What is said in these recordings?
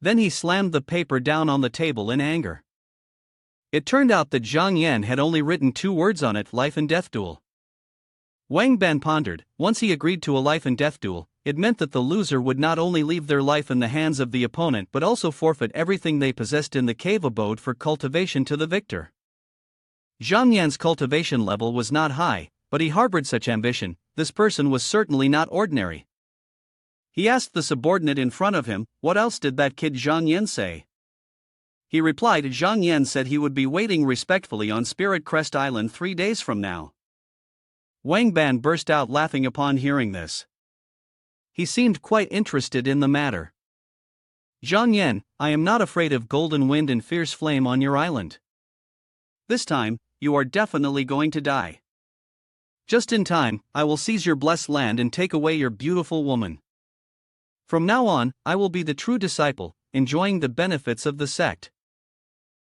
Then he slammed the paper down on the table in anger. It turned out that Zhang Yan had only written 2 words on it: life and death duel. Wang Ban pondered. Once he agreed to a life and death duel, it meant that the loser would not only leave their life in the hands of the opponent but also forfeit everything they possessed in the cave abode for cultivation to the victor. Zhang Yan's cultivation level was not high, but he harbored such ambition. This person was certainly not ordinary. He asked the subordinate in front of him, "What else did that kid Zhang Yan say?" He replied, "Zhang Yan said he would be waiting respectfully on Spirit Crest Island 3 days from now." Wang Ban burst out laughing upon hearing this. He seemed quite interested in the matter. "Zhang Yan, I am not afraid of golden wind and fierce flame on your island. This time, you are definitely going to die. Just in time, I will seize your blessed land and take away your beautiful woman. From now on, I will be the true disciple, enjoying the benefits of the sect."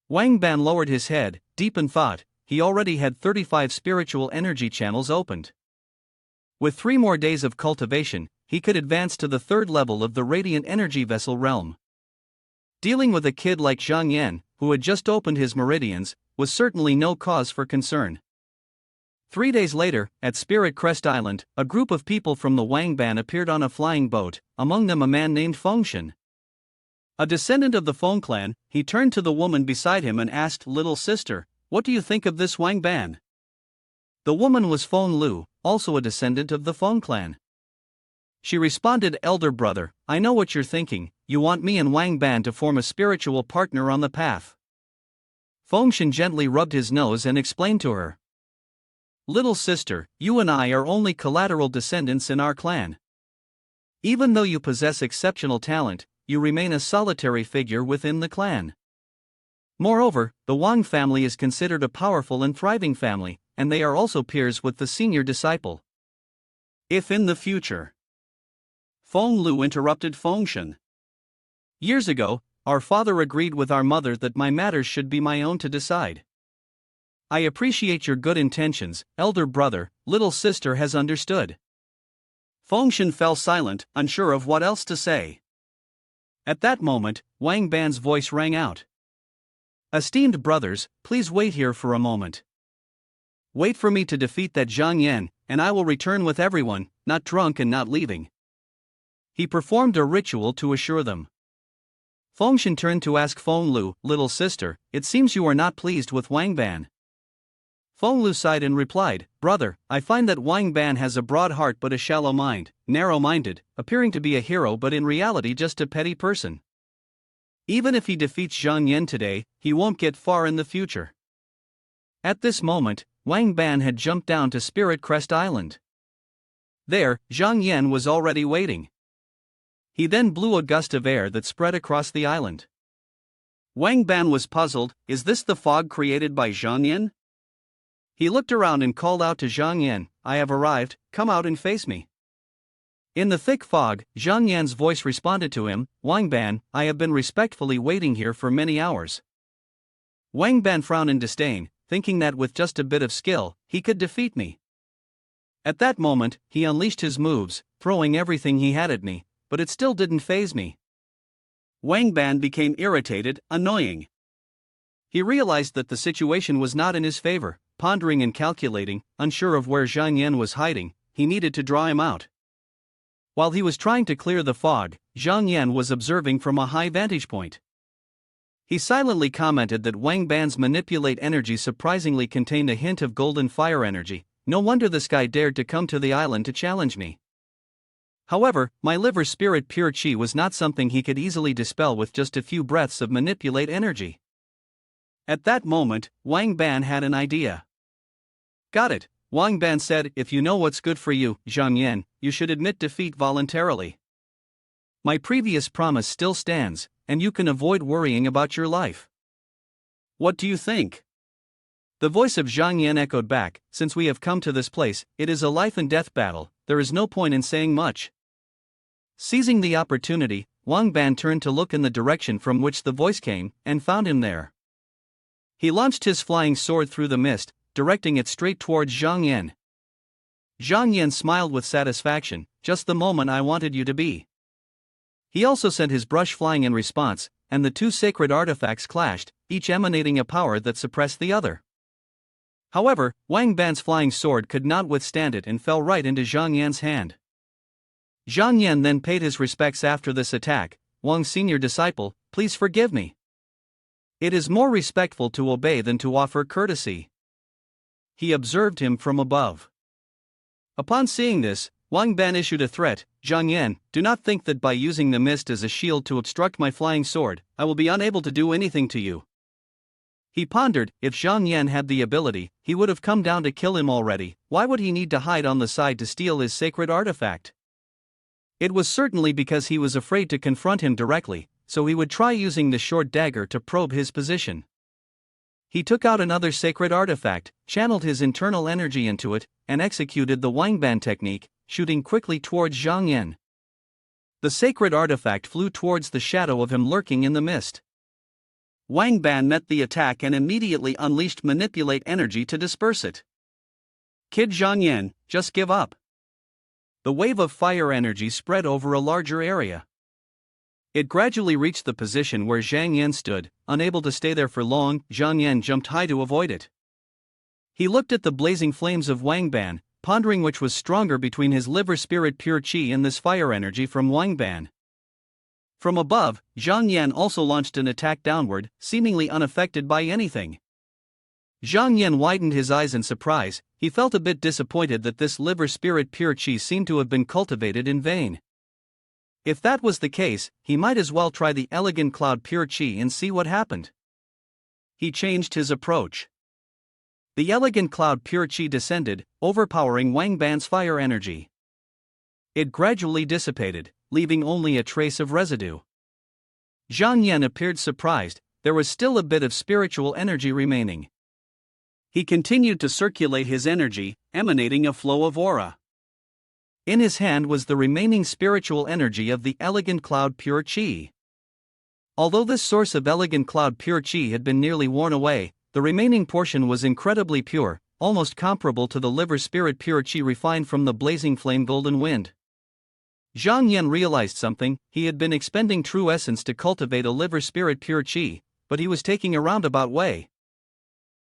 Wang Ban lowered his head, deep in thought. He already had 35 spiritual energy channels opened. With 3 more days of cultivation, he could advance to the 3rd level of the radiant energy vessel realm. Dealing with a kid like Zhang Yan, who had just opened his meridians, was certainly no cause for concern. 3 days later, at Spirit Crest Island, a group of people from the Wang Ban appeared on a flying boat, among them a man named Fengshen. A descendant of the Feng clan, he turned to the woman beside him and asked, "Little sister, what do you think of this Wang Ban?" The woman was Feng Lu, also a descendant of the Feng clan. She responded, "Elder brother, I know what you're thinking. You want me and Wang Ban to form a spiritual partner on the path." Fengshen gently rubbed his nose and explained to her, "Little sister, you and I are only collateral descendants in our clan. Even though you possess exceptional talent, you remain a solitary figure within the clan. Moreover, the Wang family is considered a powerful and thriving family, and they are also peers with the senior disciple. If in the future..." Feng Lu interrupted Fengshen. "Years ago, our father agreed with our mother that my matters should be my own to decide. I appreciate your good intentions, elder brother. Little sister has understood." Fengshen fell silent, unsure of what else to say. At that moment, Wang Ban's voice rang out. "Esteemed brothers, please wait here for a moment. Wait for me to defeat that Zhang Yan, and I will return with everyone, not drunk and not leaving." He performed a ritual to assure them. Fengshen turned to ask Feng Lu, "Little sister, it seems you are not pleased with Wang Ban." Feng Lu sighed and replied, "Brother, I find that Wang Ban has a broad heart but a shallow mind, narrow-minded, appearing to be a hero but in reality just a petty person. Even if he defeats Zhang Yan today, he won't get far in the future." At this moment, Wang Ban had jumped down to Spirit Crest Island. There, Zhang Yan was already waiting. He then blew a gust of air that spread across the island. Wang Ban was puzzled. Is this the fog created by Zhang Yan? He looked around and called out to Zhang Yan, "I have arrived, come out and face me." In the thick fog, Zhang Yan's voice responded to him, "Wang Ban, I have been respectfully waiting here for many hours." Wang Ban frowned in disdain, thinking that with just a bit of skill, he could defeat me. At that moment, he unleashed his moves, throwing everything he had at me, but it still didn't faze me. Wang Ban became irritated, annoying. He realized that the situation was not in his favor. Pondering and calculating, unsure of where Zhang Yan was hiding, he needed to draw him out. While he was trying to clear the fog, Zhang Yan was observing from a high vantage point. He silently commented that Wang Ban's manipulate energy surprisingly contained a hint of golden fire energy. No wonder this guy dared to come to the island to challenge me. However, my liver spirit pure chi was not something he could easily dispel with just a few breaths of manipulate energy. At that moment, Wang Ban had an idea. "Got it," Wang Ban said. "If you know what's good for you, Zhang Yan, you should admit defeat voluntarily. My previous promise still stands, and you can avoid worrying about your life. What do you think?" The voice of Zhang Yan echoed back, "Since we have come to this place, it is a life and death battle, there is no point in saying much." Seizing the opportunity, Wang Ban turned to look in the direction from which the voice came, and found him there. He launched his flying sword through the mist, directing it straight towards Zhang Yan. Zhang Yan smiled with satisfaction, "Just the moment I wanted you to be." He also sent his brush flying in response, and the two sacred artifacts clashed, each emanating a power that suppressed the other. However, Wang Ban's flying sword could not withstand it and fell right into Zhang Yan's hand. Zhang Yan then paid his respects after this attack. "Wang, senior disciple, please forgive me. It is more respectful to obey than to offer courtesy," he observed him from above. Upon seeing this, Wang Ban issued a threat. "Zhang Yan, do not think that by using the mist as a shield to obstruct my flying sword, I will be unable to do anything to you." He pondered, if Zhang Yan had the ability, he would have come down to kill him already. Why would he need to hide on the side to steal his sacred artifact? It was certainly because he was afraid to confront him directly, so he would try using the short dagger to probe his position. He took out another sacred artifact, channeled his internal energy into it, and executed the Wang Ban technique, shooting quickly towards Zhang Yan. The sacred artifact flew towards the shadow of him lurking in the mist. Wang Ban met the attack and immediately unleashed manipulate energy to disperse it. "Kid Zhang Yan, just give up." The wave of fire energy spread over a larger area. It gradually reached the position where Zhang Yan stood. Unable to stay there for long, Zhang Yan jumped high to avoid it. He looked at the blazing flames of Wang Ban, pondering which was stronger between his liver spirit pure qi and this fire energy from Wang Ban. From above, Zhang Yan also launched an attack downward, seemingly unaffected by anything. Zhang Yan widened his eyes in surprise. He felt a bit disappointed that this liver spirit pure qi seemed to have been cultivated in vain. If that was the case, he might as well try the elegant cloud pure qi and see what happened. He changed his approach. The elegant cloud pure qi descended, overpowering Wang Ban's fire energy. It gradually dissipated, leaving only a trace of residue. Zhang Yan appeared surprised. There was still a bit of spiritual energy remaining. He continued to circulate his energy, emanating a flow of aura. In his hand was the remaining spiritual energy of the elegant cloud pure qi. Although this source of elegant cloud pure qi had been nearly worn away, the remaining portion was incredibly pure, almost comparable to the liver spirit pure qi refined from the blazing flame golden wind. Zhang Yan realized something. He had been expending true essence to cultivate a liver spirit pure qi, but he was taking a roundabout way.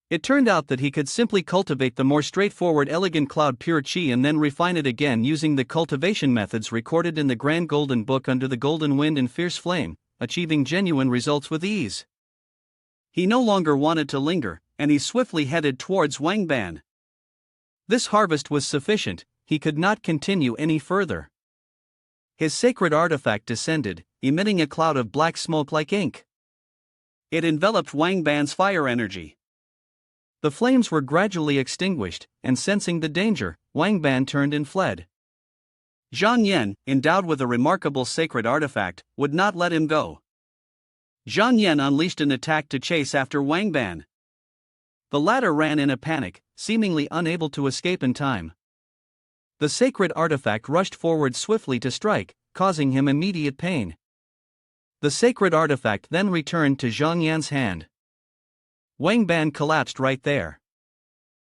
It turned out that he could simply cultivate the more straightforward elegant cloud pure qi and then refine it again using the cultivation methods recorded in the Grand Golden Book under the golden wind and fierce flame, achieving genuine results with ease. He no longer wanted to linger, and he swiftly headed towards Wang Ban. This harvest was sufficient. He could not continue any further. His sacred artifact descended, emitting a cloud of black smoke like ink. It enveloped Wang Ban's fire energy. The flames were gradually extinguished, and sensing the danger, Wang Ban turned and fled. Zhang Yan, endowed with a remarkable sacred artifact, would not let him go. Zhang Yan unleashed an attack to chase after Wang Ban. The latter ran in a panic, seemingly unable to escape in time. The sacred artifact rushed forward swiftly to strike, causing him immediate pain. The sacred artifact then returned to Zhang Yan's hand. Wang Ban collapsed right there.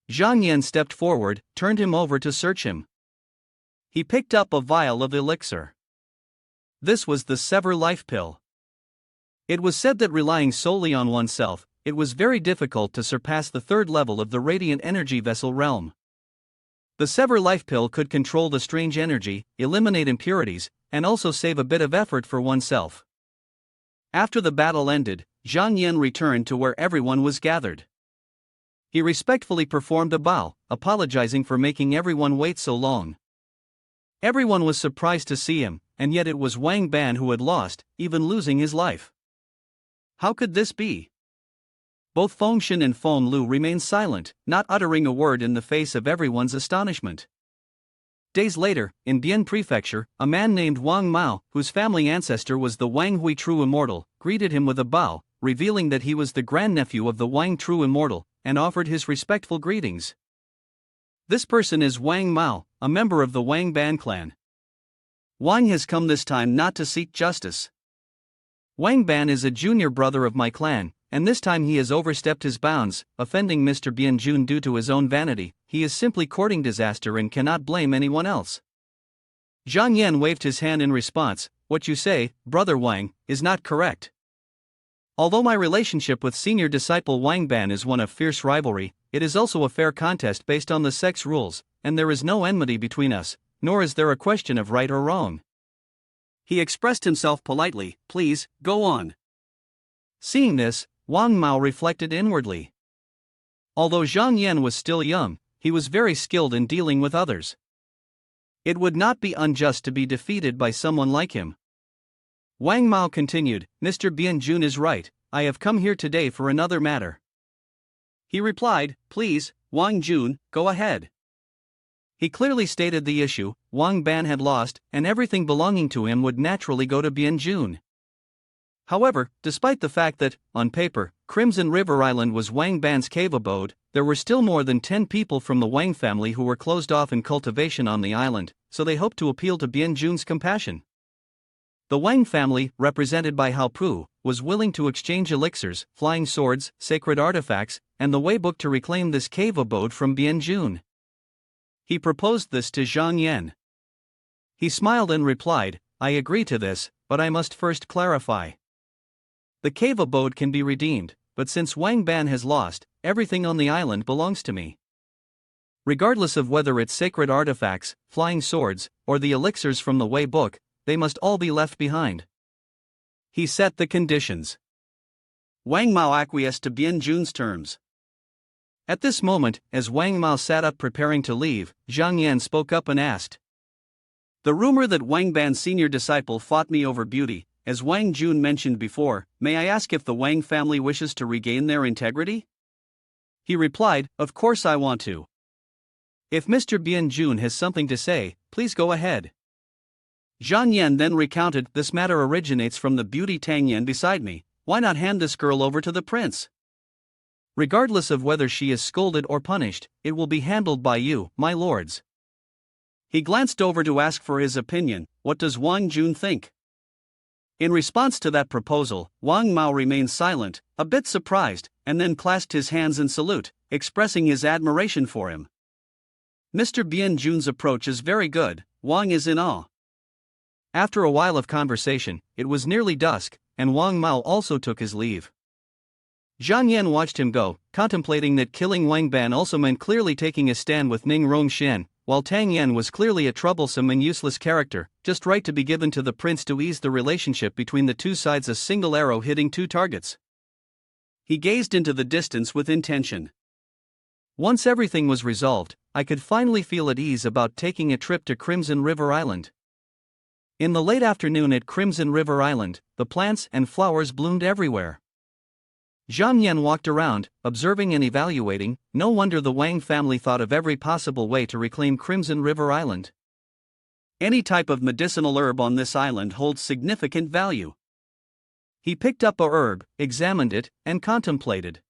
Zhang Yan stepped forward, turned him over to search him. He picked up a vial of elixir. This was the Sever Life Pill. It was said that relying solely on oneself, it was very difficult to surpass the third level of the radiant energy vessel realm. The Sever Life Pill could control the strange energy, eliminate impurities, and also save a bit of effort for oneself. After the battle ended, Zhang Yan returned to where everyone was gathered. He respectfully performed a bow, apologizing for making everyone wait so long. Everyone was surprised to see him, and yet it was Wang Ban who had lost, even losing his life. How could this be? Both Fengshen and Feng Lu remained silent, not uttering a word in the face of everyone's astonishment. Days later, in Bian Prefecture, a man named Wang Mao, whose family ancestor was the Wang Hui True Immortal, greeted him with a bow, revealing that he was the grandnephew of the Wang True Immortal, and offered his respectful greetings. This person is Wang Mao, a member of the Wang Ban clan. Wang has come this time not to seek justice. Wang Ban is a junior brother of my clan, and this time he has overstepped his bounds, offending Mr. Bian Jun due to his own vanity. He is simply courting disaster and cannot blame anyone else. Zhang Yan waved his hand in response. what you say, Brother Wang, is not correct. Although my relationship with senior disciple Wang Ban is one of fierce rivalry, it is also a fair contest based on the sect's rules, and there is no enmity between us, nor is there a question of right or wrong. He expressed himself politely. Please, go on. Seeing this, Wang Mao reflected inwardly. Although Zhang Yan was still young, he was very skilled in dealing with others. It would not be unjust to be defeated by someone like him. Wang Mao continued, Mr. Bianjun is right, I have come here today for another matter. He replied, please, Wang Jun, go ahead. He clearly stated the issue. Wang Ban had lost, and everything belonging to him would naturally go to Bianjun. However, despite the fact that, on paper, Crimson River Island was Wang Ban's cave abode, there were still more than 10 people from the Wang family who were closed off in cultivation on the island, so they hoped to appeal to Bianjun's compassion. The Wang family, represented by Hao Pu, was willing to exchange elixirs, flying swords, sacred artifacts, and the Wei book to reclaim this cave abode from Bianjun. He proposed this to Zhang Yan. He smiled and replied, I agree to this, but I must first clarify. The cave abode can be redeemed, but since Wang Ban has lost, everything on the island belongs to me. Regardless of whether it's sacred artifacts, flying swords, or the elixirs from the Wei book, they must all be left behind. He set the conditions. Wang Mao acquiesced to Bianjun's terms. At this moment, as Wang Mao sat up preparing to leave, Zhang Yan spoke up and asked. The rumor that Wang Ban's senior disciple fought me over beauty, as Wang Jun mentioned before, may I ask if the Wang family wishes to regain their integrity? He replied, of course I want to. If Mr. Bianjun has something to say, please go ahead. Zhang Yan then recounted, this matter originates from the beauty Tang Yan beside me, why not hand this girl over to the prince? Regardless of whether she is scolded or punished, it will be handled by you, my lords. He glanced over to ask for his opinion, what does Wang Jun think? In response to that proposal, Wang Mao remained silent, a bit surprised, and then clasped his hands in salute, expressing his admiration for him. Mr. Bianjun's approach is very good, Wang is in awe. After a while of conversation, it was nearly dusk, and Wang Mao also took his leave. Zhang Yan watched him go, contemplating that killing Wang Ban also meant clearly taking a stand with Ning Rongxian, while Tang Yan was clearly a troublesome and useless character, just right to be given to the prince to ease the relationship between the two sides, a single arrow hitting two targets. He gazed into the distance with intention. Once everything was resolved, I could finally feel at ease about taking a trip to Crimson River Island. In the late afternoon at Crimson River Island, the plants and flowers bloomed everywhere. Zhang Yan walked around, observing and evaluating. No wonder the Wang family thought of every possible way to reclaim Crimson River Island. Any type of medicinal herb on this island holds significant value. He picked up a herb, examined it, and contemplated.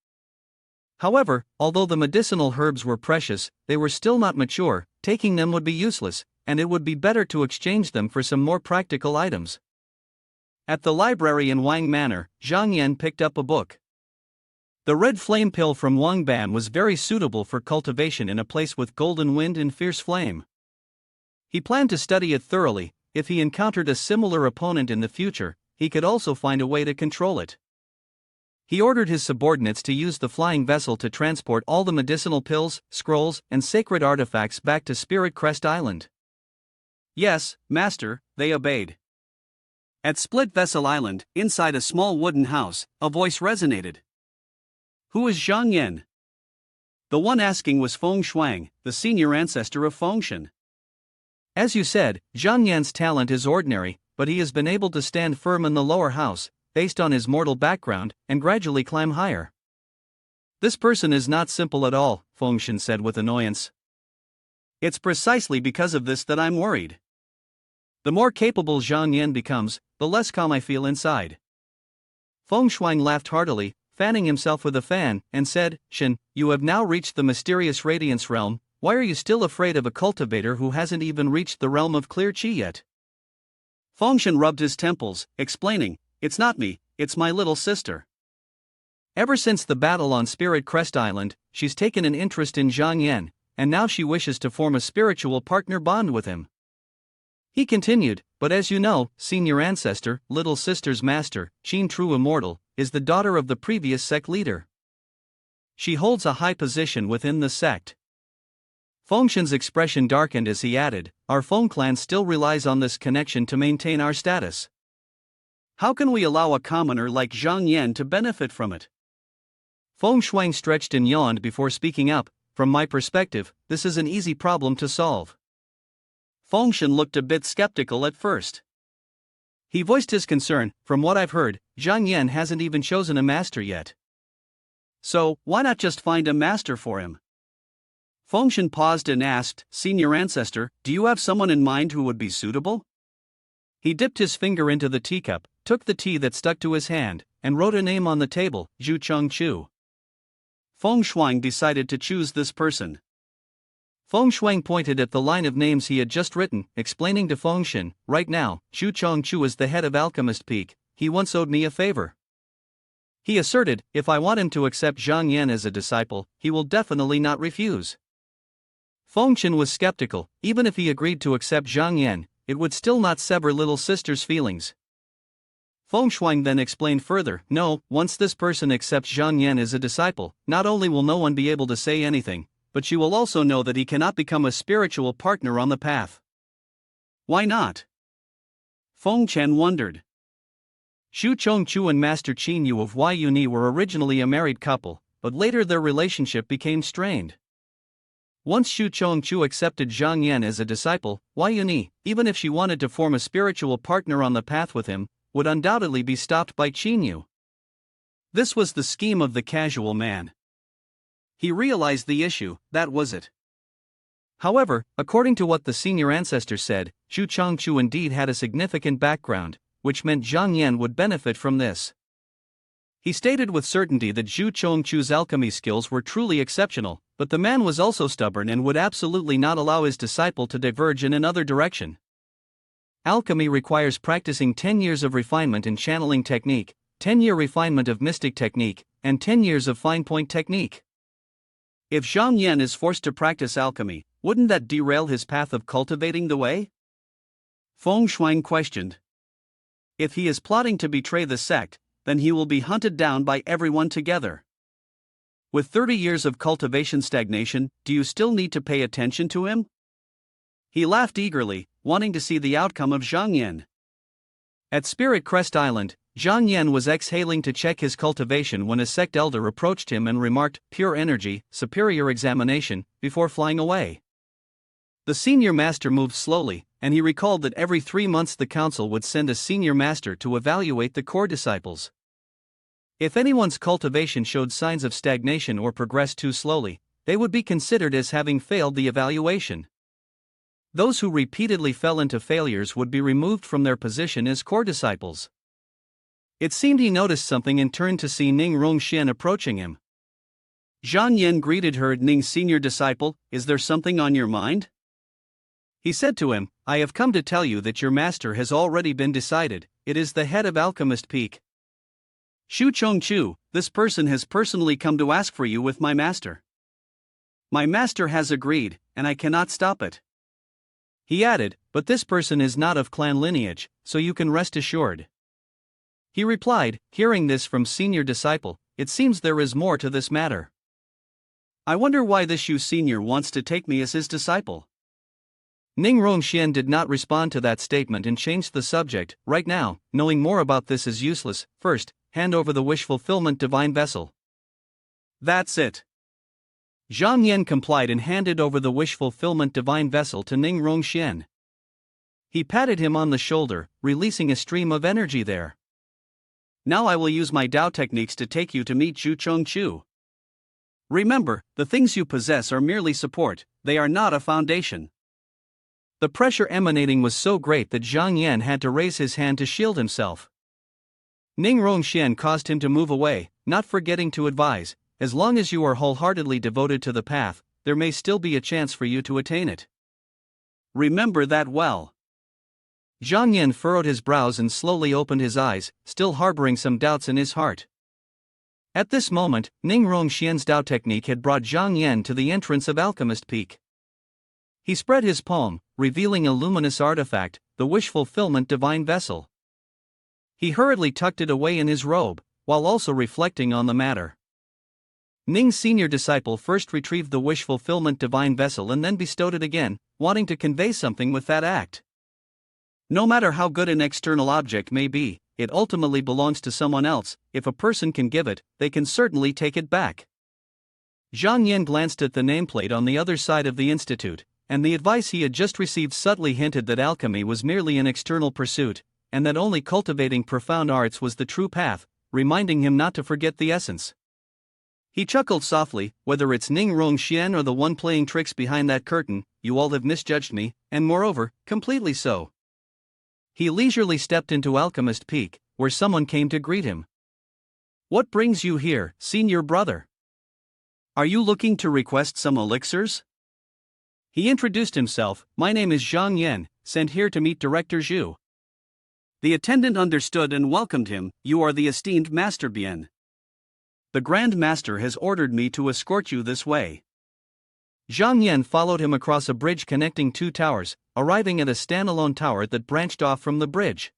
However, although the medicinal herbs were precious, they were still not mature. Taking them would be useless, and it would be better to exchange them for some more practical items. At the library in Wang Manor, Zhang Yan picked up a book. The red flame pill from Wang Ban was very suitable for cultivation in a place with golden wind and fierce flame. He planned to study it thoroughly. If he encountered a similar opponent in the future, he could also find a way to control it. He ordered his subordinates to use the flying vessel to transport all the medicinal pills, scrolls, and sacred artifacts back to Spirit Crest Island. Yes, master, they obeyed. At Split Vessel Island, inside a small wooden house, a voice resonated. Who is Zhang Yan? The one asking was Feng Shuang, the senior ancestor of Fengshen. As you said, Zhang Yan's talent is ordinary, but he has been able to stand firm in the lower house, based on his mortal background, and gradually climb higher. This person is not simple at all, Fengshen said with annoyance. It's precisely because of this that I'm worried. The more capable Zhang Yan becomes, the less calm I feel inside. Feng Shuang laughed heartily, fanning himself with a fan, and said, Shen, you have now reached the mysterious radiance realm. Why are you still afraid of a cultivator who hasn't even reached the realm of clear chi yet? Fengshen rubbed his temples, explaining, it's not me, it's my little sister. Ever since the battle on Spirit Crest Island, she's taken an interest in Zhang Yan, and now she wishes to form a spiritual partner bond with him. He continued, But as you know, senior ancestor, little sister's master, Qin True Immortal, is the daughter of the previous sect leader. She holds a high position within the sect. Fengshen's expression darkened as he added, our Feng clan still relies on this connection to maintain our status. How can we allow a commoner like Zhang Yan to benefit from it? Feng Shuang stretched and yawned before speaking up. From my perspective, this is an easy problem to solve. Fengshen looked a bit skeptical at first. He voiced his concern, from what I've heard, Zhang Yan hasn't even chosen a master yet. So, why not just find a master for him? Fengshen paused and asked, Senior Ancestor, do you have someone in mind who would be suitable? He dipped his finger into the teacup, took the tea that stuck to his hand, and wrote a name on the table, Zhu Chengchu. Feng Shuang decided to choose this person. Feng Shuang pointed at the line of names he had just written, explaining to Fengshen, right now, Zhu Chengchu is the head of Alchemist Peak, he once owed me a favor. He asserted, if I want him to accept Zhang Yan as a disciple, he will definitely not refuse. Fengshen was skeptical, even if he agreed to accept Zhang Yan, it would still not sever little sister's feelings. Feng Shuang then explained further, no, once this person accepts Zhang Yan as a disciple, not only will no one be able to say anything, but she will also know that he cannot become a spiritual partner on the path. Why not? Feng Chen wondered. Xu Chongchu and Master Qin Yu of Yuni were originally a married couple, but later their relationship became strained. Once Xu Chongchu accepted Zhang Yan as a disciple, Yuni, even if she wanted to form a spiritual partner on the path with him, would undoubtedly be stopped by Qin Yu. This was the scheme of the casual man. He realized the issue, that was it. However, according to what the senior ancestor said, Xu Chongchu indeed had a significant background, which meant Zhang Yan would benefit from this. He stated with certainty that Xu Chongchu's alchemy skills were truly exceptional, but the man was also stubborn and would absolutely not allow his disciple to diverge in another direction. Alchemy requires practicing 10 years of refinement in channeling technique, 10-year refinement of mystic technique, and 10 years of fine-point technique. If Zhang Yan is forced to practice alchemy, wouldn't that derail his path of cultivating the way? Feng Shuang questioned. If he is plotting to betray the sect, then he will be hunted down by everyone together. With 30 years of cultivation stagnation, do you still need to pay attention to him? He laughed eagerly, wanting to see the outcome of Zhang Yan. At Spirit Crest Island, Zhang Yan was exhaling to check his cultivation when a sect elder approached him and remarked, pure energy, superior examination, before flying away. The senior master moved slowly, and he recalled that every 3 months the council would send a senior master to evaluate the core disciples. If anyone's cultivation showed signs of stagnation or progressed too slowly, they would be considered as having failed the evaluation. Those who repeatedly fell into failures would be removed from their position as core disciples. It seemed he noticed something and turned to see Ning Rongxian approaching him. Zhang Yan greeted her, Ning senior disciple, is there something on your mind? He said to him, I have come to tell you that your master has already been decided, it is the head of Alchemist Peak. Xu Chongchu, this person has personally come to ask for you with my master. My master has agreed, and I cannot stop it. He added, but this person is not of clan lineage, so you can rest assured. He replied, hearing this from senior disciple, it seems there is more to this matter. I wonder why this Xu senior wants to take me as his disciple. Ning Rongxian did not respond to that statement and changed the subject. Right now, knowing more about this is useless. First, hand over the wish fulfillment divine vessel. That's it. Zhang Yan complied and handed over the wish fulfillment divine vessel to Ning Rongxian. He patted him on the shoulder, releasing a stream of energy there. Now I will use my Dao techniques to take you to meet Xu Chongchu. Remember, the things you possess are merely support, they are not a foundation. The pressure emanating was so great that Zhang Yan had to raise his hand to shield himself. Ning Rongxian caused him to move away, not forgetting to advise, as long as you are wholeheartedly devoted to the path, there may still be a chance for you to attain it. Remember that well. Zhang Yan furrowed his brows and slowly opened his eyes, still harboring some doubts in his heart. At this moment, Ning Rongxian's Dao technique had brought Zhang Yan to the entrance of Alchemist Peak. He spread his palm, revealing a luminous artifact, the wish-fulfillment divine vessel. He hurriedly tucked it away in his robe, while also reflecting on the matter. Ning's senior disciple first retrieved the wish-fulfillment divine vessel and then bestowed it again, wanting to convey something with that act. No matter how good an external object may be, it ultimately belongs to someone else. If a person can give it, they can certainly take it back. Zhang Yan glanced at the nameplate on the other side of the institute, and the advice he had just received subtly hinted that alchemy was merely an external pursuit, and that only cultivating profound arts was the true path, reminding him not to forget the essence. He chuckled softly, whether it's Ning Rongxian or the one playing tricks behind that curtain, you all have misjudged me, and moreover, completely so. He leisurely stepped into Alchemist Peak, where someone came to greet him. What brings you here, senior brother? Are you looking to request some elixirs? He introduced himself, my name is Zhang Yan, sent here to meet Director Zhu. The attendant understood and welcomed him, you are the esteemed Master Bien. The Grand Master has ordered me to escort you this way. Zhang Yan followed him across a bridge connecting two towers, arriving at a standalone tower that branched off from the bridge.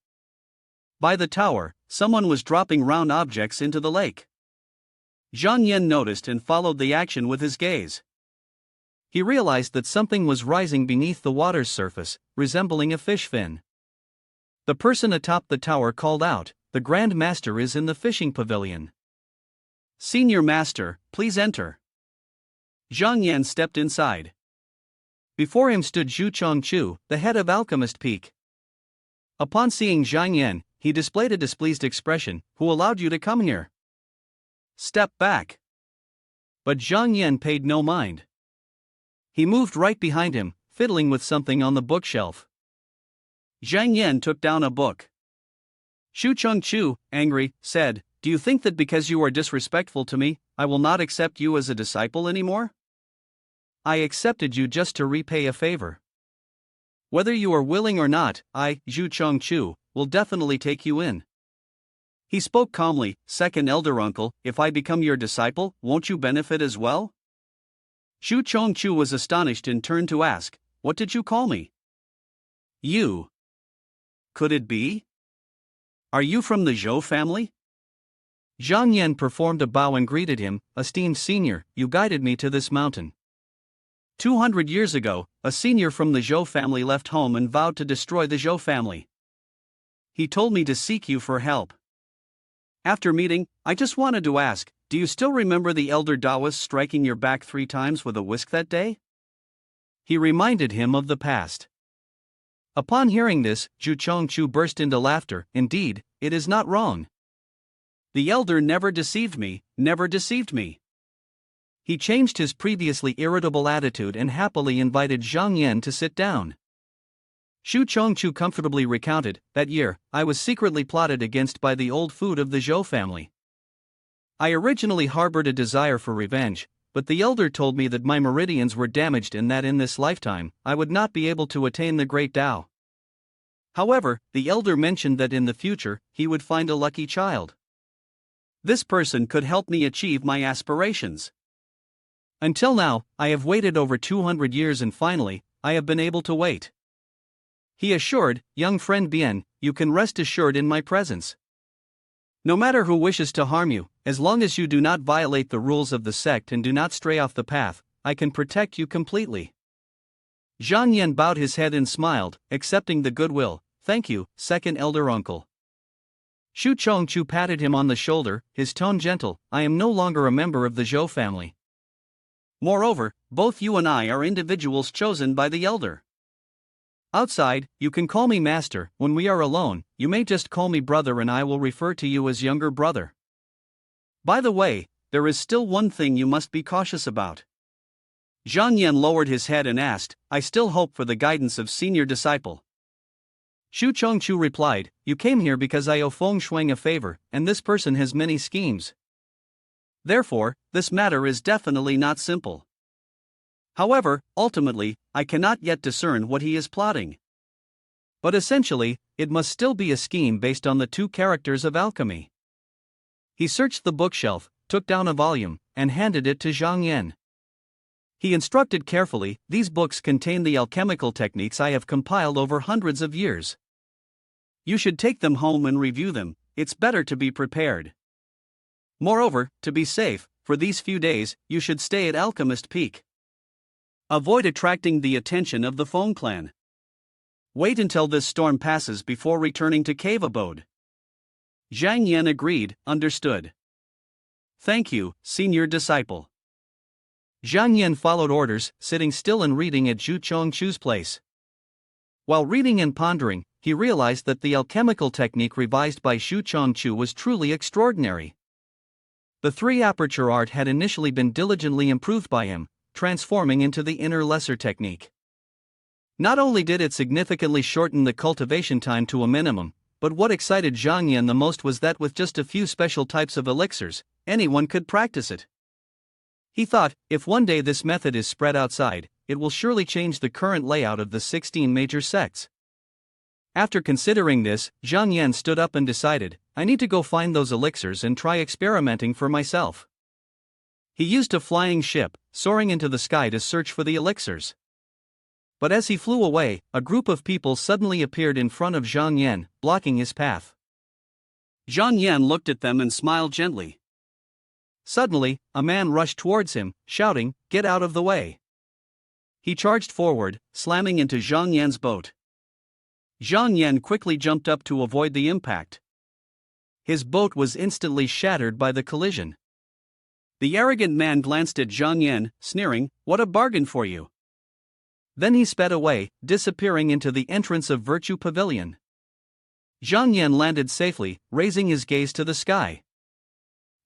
By the tower, someone was dropping round objects into the lake. Zhang Yan noticed and followed the action with his gaze. He realized that something was rising beneath the water's surface, resembling a fish fin. The person atop the tower called out, the Grand Master is in the fishing pavilion. Senior Master, please enter. Zhang Yan stepped inside. Before him stood Zhu Chongchu, the head of Alchemist Peak. Upon seeing Zhang Yan, he displayed a displeased expression, who allowed you to come here? Step back. But Zhang Yan paid no mind. He moved right behind him, fiddling with something on the bookshelf. Zhang Yan took down a book. Zhu Chongchu, angry, said, do you think that because you are disrespectful to me, I will not accept you as a disciple anymore? I accepted you just to repay a favor. Whether you are willing or not, I, Zhu Chongchu, will definitely take you in. He spoke calmly, second elder uncle, if I become your disciple, won't you benefit as well? Zhu Chongchu was astonished and turned to ask, what did you call me? You. Could it be? Are you from the Zhou family? Zhang Yan performed a bow and greeted him, esteemed senior, you guided me to this mountain. 200 years ago, a senior from the Zhou family left home and vowed to destroy the Zhou family. He told me to seek you for help. After meeting, I just wanted to ask, do you still remember the elder Taoist striking your back 3 times with a whisk that day? He reminded him of the past. Upon hearing this, Zhu Chongchu burst into laughter, indeed, it is not wrong. The elder never deceived me, never deceived me. He changed his previously irritable attitude and happily invited Zhang Yan to sit down. Zhu Chongchu comfortably recounted, that year, I was secretly plotted against by the old food of the Zhou family. I originally harbored a desire for revenge, but the elder told me that my meridians were damaged and that in this lifetime, I would not be able to attain the great Tao. However, the elder mentioned that in the future, he would find a lucky child. This person could help me achieve my aspirations. Until now, I have waited over 200 years and finally, I have been able to wait. He assured, young friend Bien, you can rest assured in my presence. No matter who wishes to harm you, as long as you do not violate the rules of the sect and do not stray off the path, I can protect you completely. Zhang Yan bowed his head and smiled, accepting the goodwill, thank you, second elder uncle. Zhu Chongchu patted him on the shoulder, his tone gentle, I am no longer a member of the Zhou family. Moreover, both you and I are individuals chosen by the elder. Outside, you can call me master, when we are alone, you may just call me brother and I will refer to you as younger brother. By the way, there is still one thing you must be cautious about. Zhang Yan lowered his head and asked, I still hope for the guidance of senior disciple. Zhu Chongchu replied, you came here because I owe Feng Shuang a favor, and this person has many schemes. Therefore, this matter is definitely not simple. However, ultimately, I cannot yet discern what he is plotting. But essentially, it must still be a scheme based on the 2 characters of alchemy. He searched the bookshelf, took down a volume, and handed it to Zhang Yan. He instructed carefully, "These books contain the alchemical techniques I have compiled over hundreds of years. You should take them home and review them. It's better to be prepared. Moreover, to be safe, for these few days, you should stay at Alchemist Peak. Avoid attracting the attention of the Feng clan. Wait until this storm passes before returning to cave abode." Zhang Yan agreed, "Understood. Thank you, senior disciple." Zhang Yan followed orders, sitting still and reading at Zhu Chongchu's place. While reading and pondering, he realized that the alchemical technique revised by Zhu Chongchu was truly extraordinary. The three-aperture art had initially been diligently improved by him, transforming into the inner lesser technique. Not only did it significantly shorten the cultivation time to a minimum, but what excited Zhang Yan the most was that with just a few special types of elixirs, anyone could practice it. He thought, if one day this method is spread outside, it will surely change the current layout of the 16 major sects. After considering this, Zhang Yan stood up and decided, "I need to go find those elixirs and try experimenting for myself." He used a flying ship, soaring into the sky to search for the elixirs. But as he flew away, a group of people suddenly appeared in front of Zhang Yan, blocking his path. Zhang Yan looked at them and smiled gently. Suddenly, a man rushed towards him, shouting, "Get out of the way!" He charged forward, slamming into Zhang Yan's boat. Zhang Yan quickly jumped up to avoid the impact. His boat was instantly shattered by the collision. The arrogant man glanced at Zhang Yan, sneering, "What a bargain for you!" Then he sped away, disappearing into the entrance of Virtue Pavilion. Zhang Yan landed safely, raising his gaze to the sky.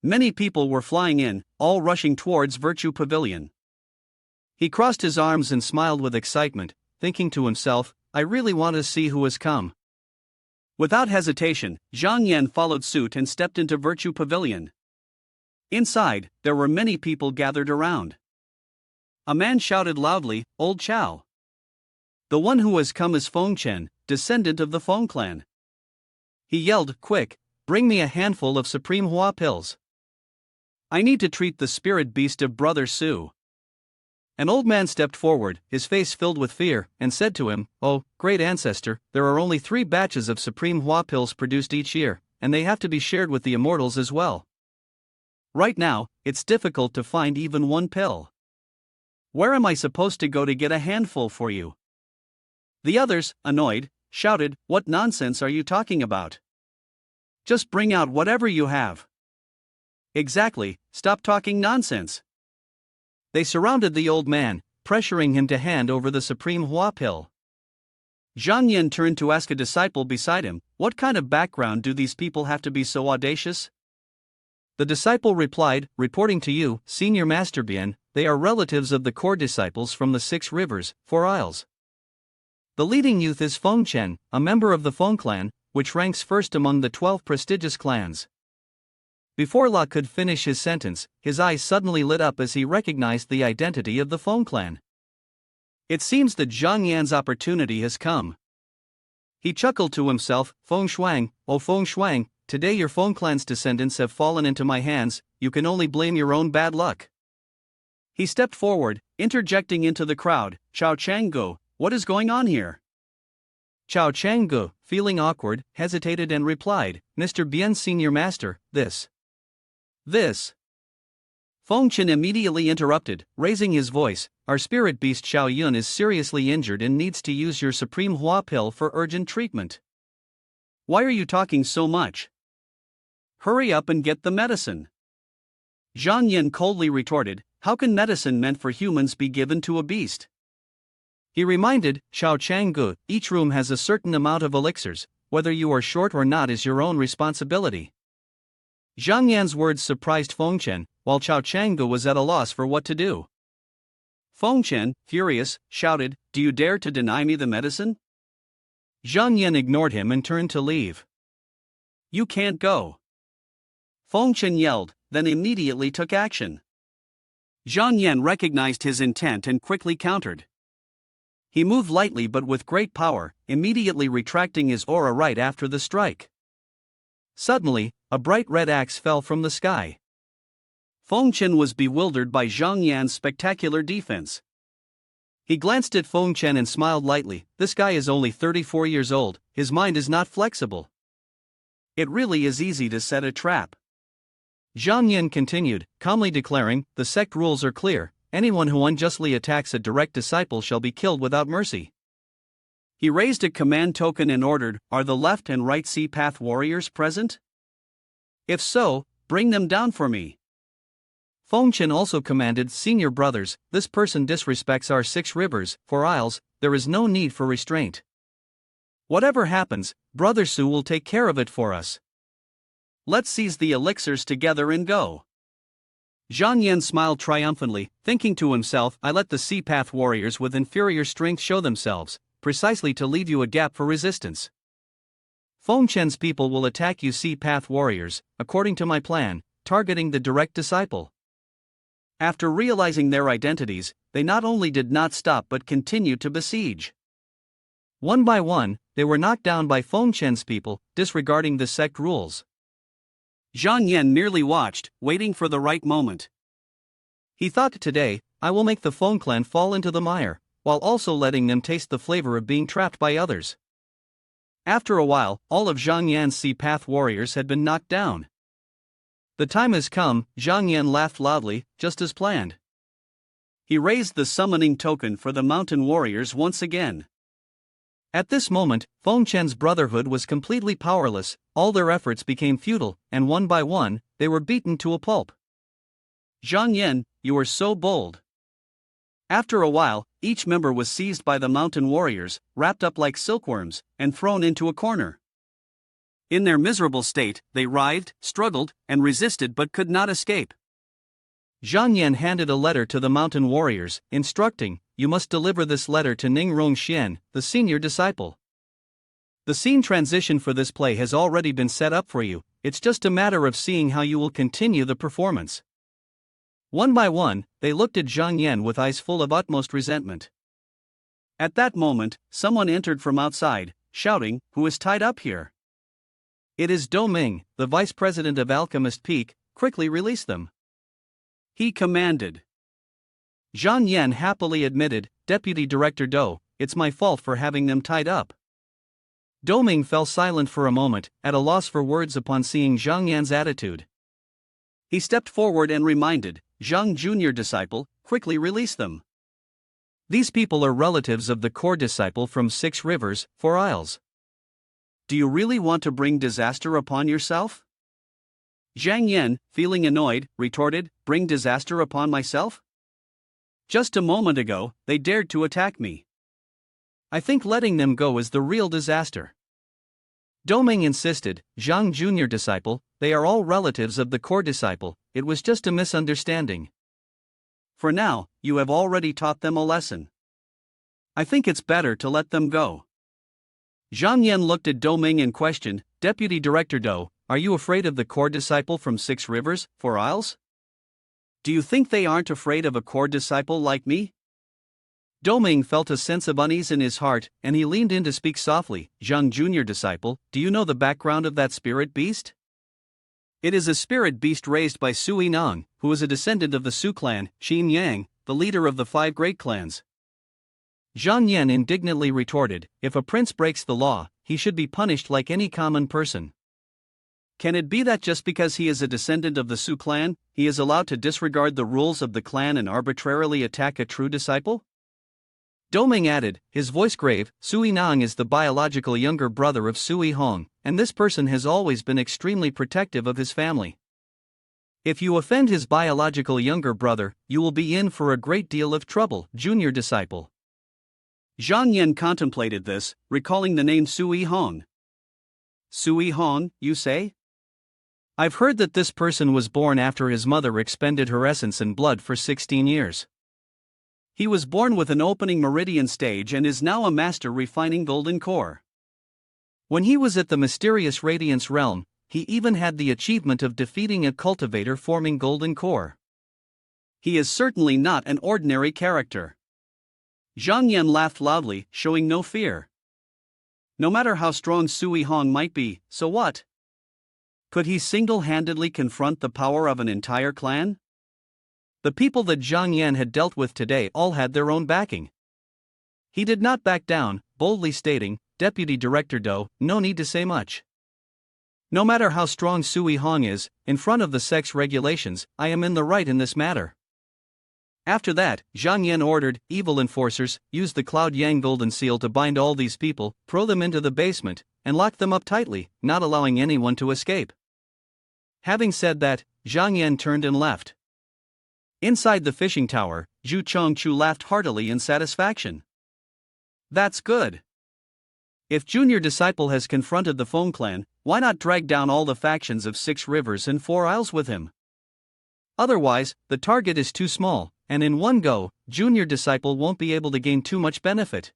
Many people were flying in, all rushing towards Virtue Pavilion. He crossed his arms and smiled with excitement, thinking to himself, "I really want to see who has come." Without hesitation, Zhang Yan followed suit and stepped into Virtue Pavilion. Inside, there were many people gathered around. A man shouted loudly, "Old Chow! The one who has come is Feng Chen, descendant of the Feng clan." He yelled, "Quick, bring me a handful of Supreme Hua pills. I need to treat the spirit beast of Brother Su." An old man stepped forward, his face filled with fear, and said to him, "Oh, great ancestor, there are only 3 batches of Supreme Hua pills produced each year, and they have to be shared with the Immortals as well. Right now, it's difficult to find even one pill. Where am I supposed to go to get a handful for you?" The others, annoyed, shouted, "What nonsense are you talking about? Just bring out whatever you have." "Exactly, stop talking nonsense." They surrounded the old man, pressuring him to hand over the Supreme Hua pill. Zhang Yan turned to ask a disciple beside him, "What kind of background do these people have to be so audacious?" The disciple replied, "Reporting to you, Senior Master Bian, they are relatives of the core disciples from the 6 rivers, 4 isles. The leading youth is Feng Chen, a member of the Feng clan, which ranks first among the 12 prestigious clans." Before La could finish his sentence, his eyes suddenly lit up as he recognized the identity of the Feng clan. It seems that Zhang Yan's opportunity has come. He chuckled to himself, "Feng Shuang, oh Feng Shuang, today your Feng clan's descendants have fallen into my hands, you can only blame your own bad luck." He stepped forward, interjecting into the crowd, "Chao Changgu, what is going on here?" Chao Changgu, feeling awkward, hesitated and replied, "Mr. Bian Senior Master, this. Feng Chen immediately interrupted, raising his voice, "Our spirit beast Xiao Yun is seriously injured and needs to use your Supreme Hua pill for urgent treatment. Why are you talking so much? Hurry up and get the medicine." Zhang Yan coldly retorted, "How can medicine meant for humans be given to a beast?" He reminded Xiao Changgu, "Each room has a certain amount of elixirs, whether you are short or not is your own responsibility." Zhang Yan's words surprised Feng Chen, while Chao Changgu was at a loss for what to do. Feng Chen, furious, shouted, "Do you dare to deny me the medicine?" Zhang Yan ignored him and turned to leave. "You can't go." Feng Chen yelled, then immediately took action. Zhang Yan recognized his intent and quickly countered. He moved lightly but with great power, immediately retracting his aura right after the strike. Suddenly, a bright red axe fell from the sky. Feng Chen was bewildered by Zhang Yan's spectacular defense. He glanced at Feng Chen and smiled lightly. This guy is only 34 years old, his mind is not flexible. It really is easy to set a trap. Zhang Yan continued, calmly declaring, the sect rules are clear, anyone who unjustly attacks a direct disciple shall be killed without mercy. He raised a command token and ordered, are the left and right sea path warriors present? If so, bring them down for me. Feng Chen also commanded, senior brothers, this person disrespects our 6 rivers, 4 isles, there is no need for restraint. Whatever happens, Brother Su will take care of it for us. Let's seize the elixirs together and go. Zhang Yan smiled triumphantly, thinking to himself, I let the sea path warriors with inferior strength show themselves, precisely to leave you a gap for resistance. Feng Chen's people will attack you sea path warriors, according to my plan, targeting the direct disciple. After realizing their identities, they not only did not stop but continued to besiege. One by one, they were knocked down by Feng Chen's people, disregarding the sect rules. Zhang Yan merely watched, waiting for the right moment. He thought, today, I will make the Feng clan fall into the mire, while also letting them taste the flavor of being trapped by others. After a while, all of Zhang Yan's sea path warriors had been knocked down. The time has come, Zhang Yan laughed loudly, just as planned. He raised the summoning token for the mountain warriors once again. At this moment, Feng Chen's brotherhood was completely powerless, all their efforts became futile, and one by one, they were beaten to a pulp. Zhang Yan, you are so bold. After a while, each member was seized by the mountain warriors, wrapped up like silkworms, and thrown into a corner. In their miserable state, they writhed, struggled, and resisted but could not escape. Zhang Yan handed a letter to the mountain warriors, instructing, you must deliver this letter to Ning Rongxian, the senior disciple. The scene transition for this play has already been set up for you, it's just a matter of seeing how you will continue the performance. One by one, they looked at Zhang Yan with eyes full of utmost resentment. At that moment, someone entered from outside, shouting, who is tied up here? It is Do Ming, the vice president of Alchemist Peak, quickly release them. He commanded. Zhang Yan happily admitted, Deputy Director Do, it's my fault for having them tied up. Do Ming fell silent for a moment, at a loss for words upon seeing Zhang Yan's attitude. He stepped forward and reminded, Zhang Junior disciple, quickly release them. These people are relatives of the core disciple from 6 rivers, 4 isles. Do you really want to bring disaster upon yourself? Zhang Yan, feeling annoyed, retorted, bring disaster upon myself? Just a moment ago, they dared to attack me. I think letting them go is the real disaster. Doming insisted, Zhang Junior disciple, they are all relatives of the core disciple, it was just a misunderstanding. For now, you have already taught them a lesson. I think it's better to let them go. Zhang Yan looked at Do Ming and questioned, Deputy Director Do, are you afraid of the core disciple from 6 rivers, 4 isles? Do you think they aren't afraid of a core disciple like me? Do Ming felt a sense of unease in his heart, and he leaned in to speak softly, Zhang Junior disciple, do you know the background of that spirit beast? It is a spirit beast raised by Sui Nang, who is a descendant of the Su clan, Xin Yang, the leader of the 5 great clans. Zhang Yan indignantly retorted, if a prince breaks the law, he should be punished like any common person. Can it be that just because he is a descendant of the Su clan, he is allowed to disregard the rules of the clan and arbitrarily attack a true disciple? Doming added, his voice grave, Sui Nang is the biological younger brother of Sui Hong, and this person has always been extremely protective of his family. If you offend his biological younger brother, you will be in for a great deal of trouble, junior disciple. Zhang Yan contemplated this, recalling the name Sui Hong. Sui Hong, you say? I've heard that this person was born after his mother expended her essence and blood for 16 years. He was born with an opening meridian stage and is now a master refining golden core. When he was at the mysterious Radiance realm, he even had the achievement of defeating a cultivator forming golden core. He is certainly not an ordinary character. Zhang Yan laughed loudly, showing no fear. No matter how strong Sui Hong might be, so what? Could he single-handedly confront the power of an entire clan? The people that Zhang Yan had dealt with today all had their own backing. He did not back down, boldly stating, "Deputy Director Do, no need to say much. No matter how strong Sui Hong is, in front of the sect's regulations, I am in the right in this matter." After that, Zhang Yan ordered, "Evil enforcers, use the Cloud Yang golden seal to bind all these people, throw them into the basement, and lock them up tightly, not allowing anyone to escape." Having said that, Zhang Yan turned and left. Inside the fishing tower, Zhu Chongchu laughed heartily in satisfaction. That's good. If Junior Disciple has confronted the Feng clan, why not drag down all the factions of 6 rivers and 4 isles with him? Otherwise, the target is too small, and in one go, Junior Disciple won't be able to gain too much benefit.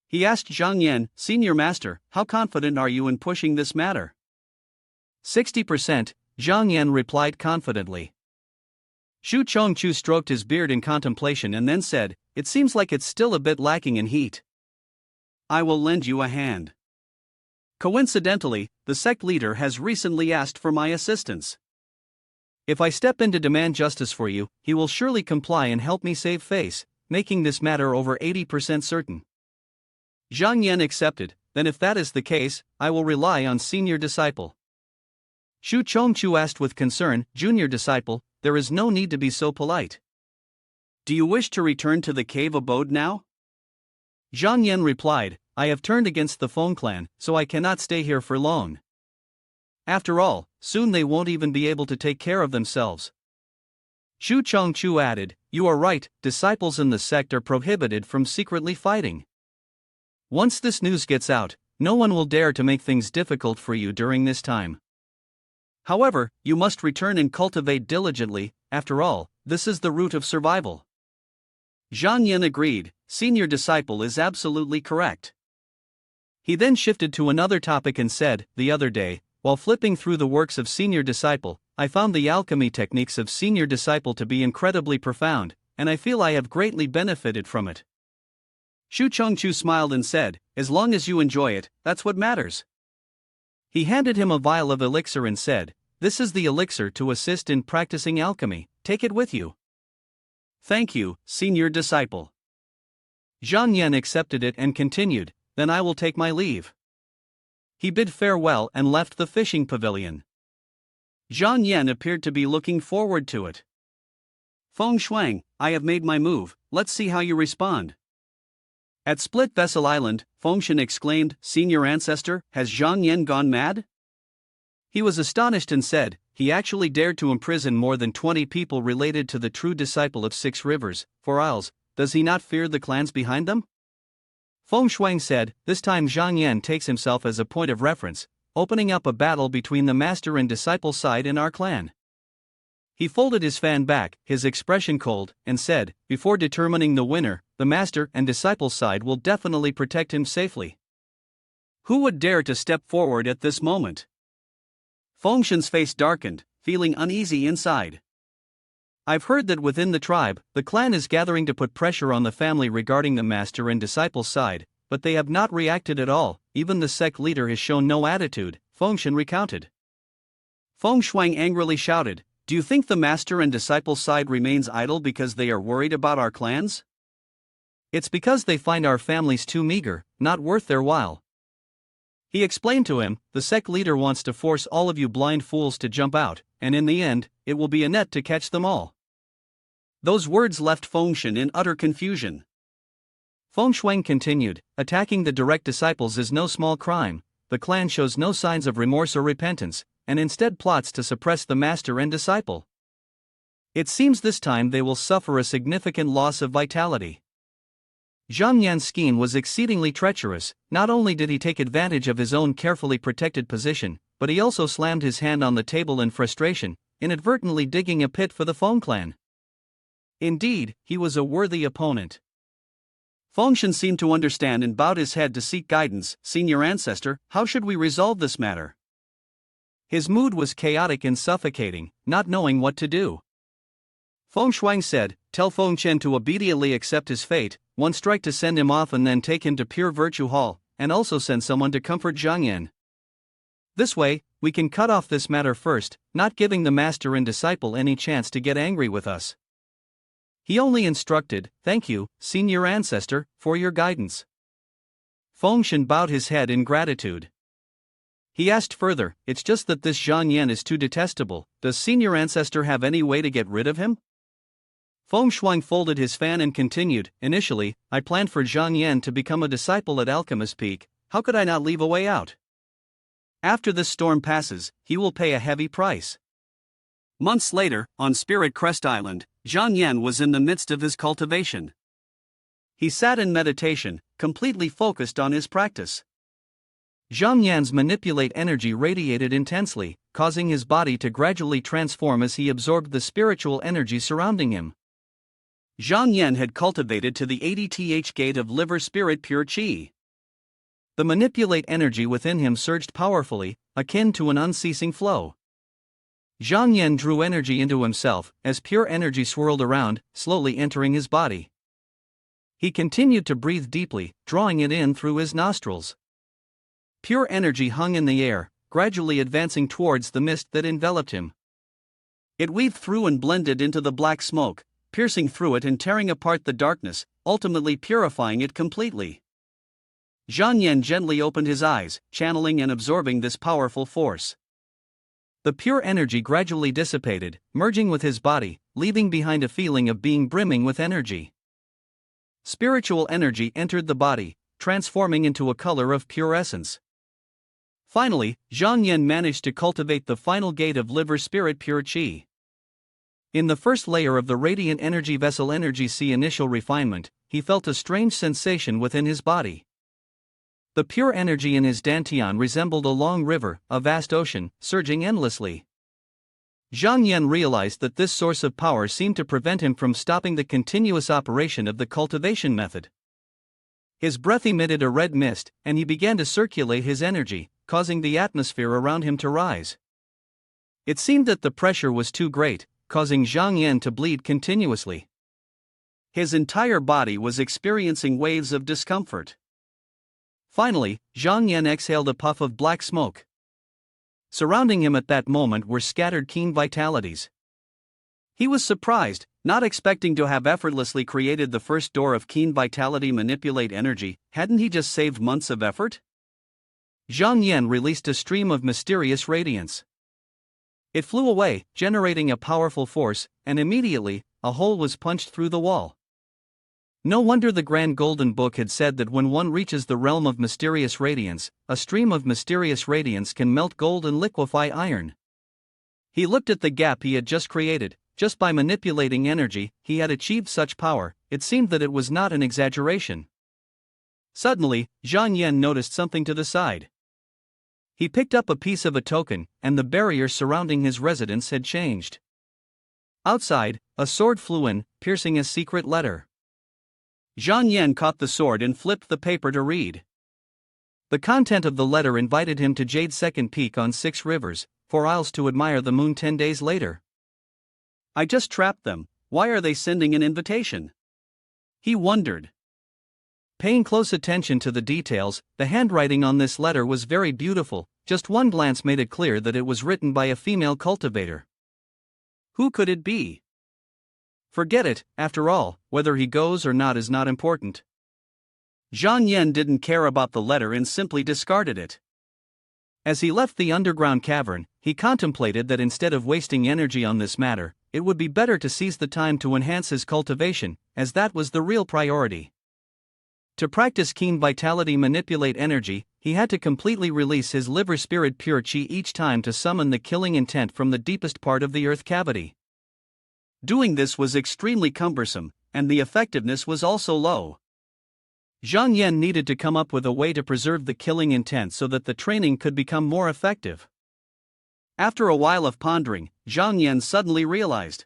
He asked Zhang Yan, "Senior Master, how confident are you in pushing this matter?" 60%, Zhang Yan replied confidently. Zhu Chongchu stroked his beard in contemplation and then said, "It seems like it's still a bit lacking in heat. I will lend you a hand. Coincidentally, the sect leader has recently asked for my assistance. If I step in to demand justice for you, he will surely comply and help me save face, making this matter over 80% certain." Zhang Yan accepted. "Then if that is the case, I will rely on Senior Disciple." Zhu Chongchu asked with concern, "Junior Disciple, there is no need to be so polite. Do you wish to return to the cave abode now?" Zhang Yan replied, "I have turned against the Feng clan, so I cannot stay here for long. After all, soon they won't even be able to take care of themselves." Zhu Chongchu added, "You are right, disciples in the sect are prohibited from secretly fighting. Once this news gets out, no one will dare to make things difficult for you during this time. However, you must return and cultivate diligently, after all, this is the route of survival." Zhang Yan agreed, "Senior Disciple is absolutely correct." He then shifted to another topic and said, "The other day, while flipping through the works of Senior Disciple, I found the alchemy techniques of Senior Disciple to be incredibly profound, and I feel I have greatly benefited from it." Zhu Chongchu smiled and said, "As long as you enjoy it, that's what matters." He handed him a vial of elixir and said, "This is the elixir to assist in practicing alchemy, take it with you." "Thank you, Senior Disciple." Zhang Yan accepted it and continued, "Then I will take my leave." He bid farewell and left the fishing pavilion. Zhang Yan appeared to be looking forward to it. "Feng Shuang, I have made my move, let's see how you respond." At Split Vessel Island, Fengshen exclaimed, "Senior Ancestor, has Zhang Yan gone mad?" He was astonished and said, "He actually dared to imprison more than 20 people related to the true disciple of 6 rivers, 4 isles, does he not fear the clans behind them?" Feng Shuang said, "This time Zhang Yan takes himself as a point of reference, opening up a battle between the master and disciple side in our clan." He folded his fan back, his expression cold, and said, "Before determining the winner, the master and disciple side will definitely protect him safely. Who would dare to step forward at this moment?" Fengshen's face darkened, feeling uneasy inside. "I've heard that within the tribe, the clan is gathering to put pressure on the family regarding the master and disciple side, but they have not reacted at all, even the sect leader has shown no attitude," Fengshen recounted. Feng Shuang angrily shouted, "Do you think the master and disciple side remains idle because they are worried about our clans? It's because they find our families too meager, not worth their while." He explained to him, "The sect leader wants to force all of you blind fools to jump out, and in the end, it will be a net to catch them all." Those words left Fengshen in utter confusion. Feng Shuang continued, "Attacking the direct disciples is no small crime. The clan shows no signs of remorse or repentance, and instead plots to suppress the master and disciple. It seems this time they will suffer a significant loss of vitality." Zhang Yan's scheme was exceedingly treacherous. Not only did he take advantage of his own carefully protected position, but he also slammed his hand on the table in frustration, inadvertently digging a pit for the Feng clan. Indeed, he was a worthy opponent. Fengshen seemed to understand and bowed his head to seek guidance. "Senior Ancestor, how should we resolve this matter?" His mood was chaotic and suffocating, not knowing what to do. Feng Shuang said, "Tell Feng Chen to obediently accept his fate, one strike to send him off and then take him to Pure Virtue Hall, and also send someone to comfort Zhang Yan. This way, we can cut off this matter first, not giving the master and disciple any chance to get angry with us." He only instructed, "Thank you, senior ancestor, for your guidance." Fengshen bowed his head in gratitude. He asked further, "It's just that this Zhang Yan is too detestable. Does senior ancestor have any way to get rid of him?" Fengshuang folded his fan and continued, "Initially, I planned for Zhang Yan to become a disciple at Alchemist Peak. How could I not leave a way out? After this storm passes, he will pay a heavy price." Months later, on Spirit Crest Island, Zhang Yan was in the midst of his cultivation. He sat in meditation, completely focused on his practice. Zhang Yan's manipulate energy radiated intensely, causing his body to gradually transform as he absorbed the spiritual energy surrounding him. Zhang Yan had cultivated to the 80th gate of liver spirit pure qi. The manipulate energy within him surged powerfully, akin to an unceasing flow. Zhang Yan drew energy into himself, as pure energy swirled around, slowly entering his body. He continued to breathe deeply, drawing it in through his nostrils. Pure energy hung in the air, gradually advancing towards the mist that enveloped him. It weaved through and blended into the black smoke, piercing through it and tearing apart the darkness, ultimately purifying it completely. Zhang Yan gently opened his eyes, channeling and absorbing this powerful force. The pure energy gradually dissipated, merging with his body, leaving behind a feeling of being brimming with energy. Spiritual energy entered the body, transforming into a color of pure essence. Finally, Zhang Yan managed to cultivate the final gate of liver spirit pure qi. In the first layer of the radiant energy vessel energy C initial refinement, he felt a strange sensation within his body. The pure energy in his dantian resembled a long river, a vast ocean, surging endlessly. Zhang Yan realized that this source of power seemed to prevent him from stopping the continuous operation of the cultivation method. His breath emitted a red mist, and he began to circulate his energy, causing the atmosphere around him to rise. It seemed that the pressure was too great, causing Zhang Yan to bleed continuously. His entire body was experiencing waves of discomfort. Finally, Zhang Yan exhaled a puff of black smoke. Surrounding him at that moment were scattered keen vitalities. He was surprised, not expecting to have effortlessly created the first door of keen vitality manipulate energy. Hadn't he just saved months of effort? Zhang Yan released a stream of mysterious radiance. It flew away, generating a powerful force, and immediately, a hole was punched through the wall. No wonder the Grand Golden Book had said that when one reaches the realm of mysterious radiance, a stream of mysterious radiance can melt gold and liquefy iron. He looked at the gap he had just created. Just by manipulating energy, he had achieved such power. It seemed that it was not an exaggeration. Suddenly, Zhang Yan noticed something to the side. He picked up a piece of a token, and the barrier surrounding his residence had changed. Outside, a sword flew in, piercing a secret letter. Zhang Yan caught the sword and flipped the paper to read. The content of the letter invited him to Jade's second peak on 6 rivers, 4 isles to admire the moon 10 days later. I just trapped them. Why are they sending an invitation? He wondered. Paying close attention to the details, the handwriting on this letter was very beautiful. Just one glance made it clear that it was written by a female cultivator. Who could it be? Forget it, after all, whether he goes or not is not important. Zhang Yan didn't care about the letter and simply discarded it. As he left the underground cavern, he contemplated that instead of wasting energy on this matter, it would be better to seize the time to enhance his cultivation, as that was the real priority. To practice keen vitality manipulate energy, he had to completely release his liver spirit pure qi each time to summon the killing intent from the deepest part of the earth cavity. Doing this was extremely cumbersome, and the effectiveness was also low. Zhang Yan needed to come up with a way to preserve the killing intent so that the training could become more effective. After a while of pondering, Zhang Yan suddenly realized.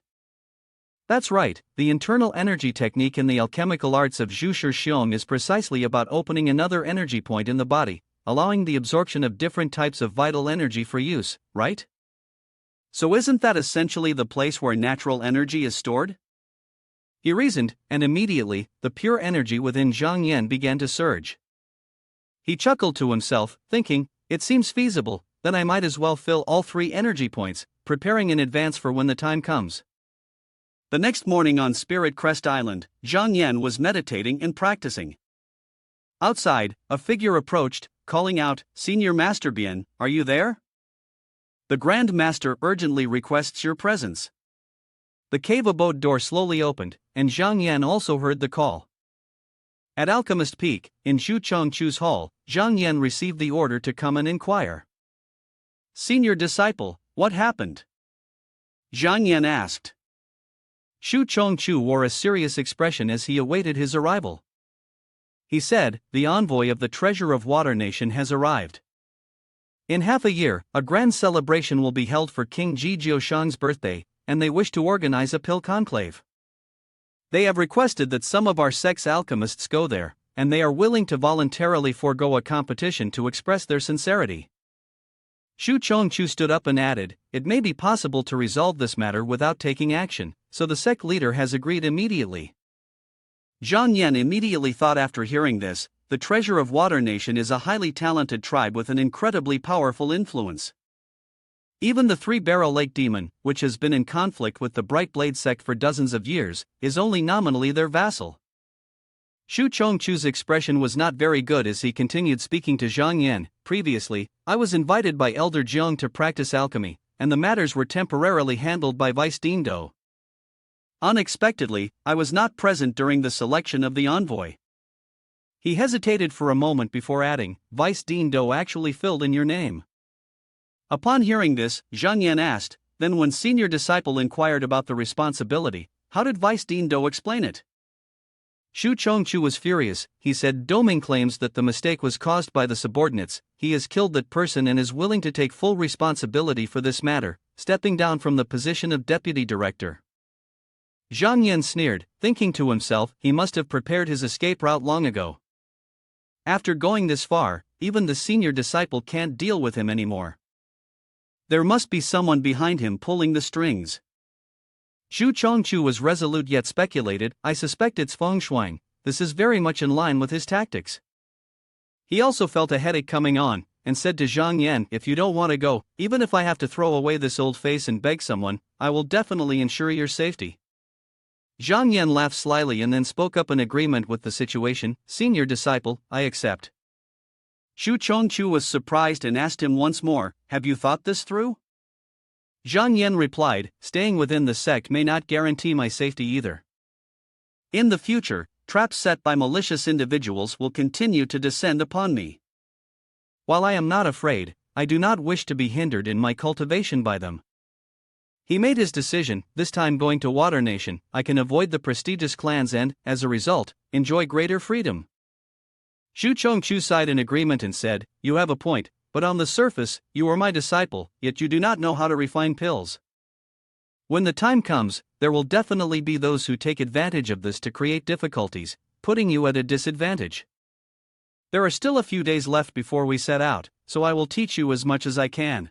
That's right, the internal energy technique in the alchemical arts of Zhushi Xiong is precisely about opening another energy point in the body, allowing the absorption of different types of vital energy for use, right? So isn't that essentially the place where natural energy is stored? He reasoned, and immediately, the pure energy within Zhang Yan began to surge. He chuckled to himself, thinking, it seems feasible, then I might as well fill all 3 energy points, preparing in advance for when the time comes. The next morning on Spirit Crest Island, Zhang Yan was meditating and practicing. Outside, a figure approached, calling out, "Senior Master Bian, are you there? The Grand Master urgently requests your presence." The cave abode door slowly opened, and Zhang Yan also heard the call. At Alchemist Peak, in Zhu Chongchu's hall, Zhang Yan received the order to come and inquire. "Senior disciple, what happened?" Zhang Yan asked. Zhu Chongchu wore a serious expression as he awaited his arrival. He said, "The envoy of the Treasure of Water Nation has arrived. In half a year, a grand celebration will be held for King Ji Jiushang's birthday, and they wish to organize a pill conclave. They have requested that some of our sect's alchemists go there, and they are willing to voluntarily forego a competition to express their sincerity." Zhu Chongchu stood up and added, "It may be possible to resolve this matter without taking action, so the sect leader has agreed immediately." Zhang Yan immediately thought after hearing this, the Treasure of Water Nation is a highly talented tribe with an incredibly powerful influence. Even the Three-Barrel Lake Demon, which has been in conflict with the Bright Blade sect for dozens of years, is only nominally their vassal. Zhu Chongchu's expression was not very good as he continued speaking to Zhang Yan. "Previously, I was invited by Elder Jiang to practice alchemy, and the matters were temporarily handled by Vice Dean Do. Unexpectedly, I was not present during the selection of the envoy." He hesitated for a moment before adding, "Vice Dean Do actually filled in your name." Upon hearing this, Zhang Yan asked, "Then when senior disciple inquired about the responsibility, how did Vice Dean Do explain it?" Zhu Chongchu was furious. He said, "Doming claims that the mistake was caused by the subordinates. He has killed that person and is willing to take full responsibility for this matter, stepping down from the position of deputy director." Zhang Yan sneered, thinking to himself, he must have prepared his escape route long ago. After going this far, even the senior disciple can't deal with him anymore. There must be someone behind him pulling the strings. Zhu Chongchu was resolute yet speculated, "I suspect it's Feng Shuang. This is very much in line with his tactics." He also felt a headache coming on, and said to Zhang Yan, "If you don't want to go, even if I have to throw away this old face and beg someone, I will definitely ensure your safety." Zhang Yan laughed slyly and then spoke up in agreement with the situation, "Senior disciple, I accept." Zhu Chongchu was surprised and asked him once more, "Have you thought this through?" Zhang Yan replied, "Staying within the sect may not guarantee my safety either. In the future, traps set by malicious individuals will continue to descend upon me. While I am not afraid, I do not wish to be hindered in my cultivation by them." He made his decision, this time going to Water Nation. "I can avoid the prestigious clans and, as a result, enjoy greater freedom." Zhu Chongchu sighed in agreement and said, "You have a point, but on the surface, you are my disciple, yet you do not know how to refine pills. When the time comes, there will definitely be those who take advantage of this to create difficulties, putting you at a disadvantage. There are still a few days left before we set out, so I will teach you as much as I can."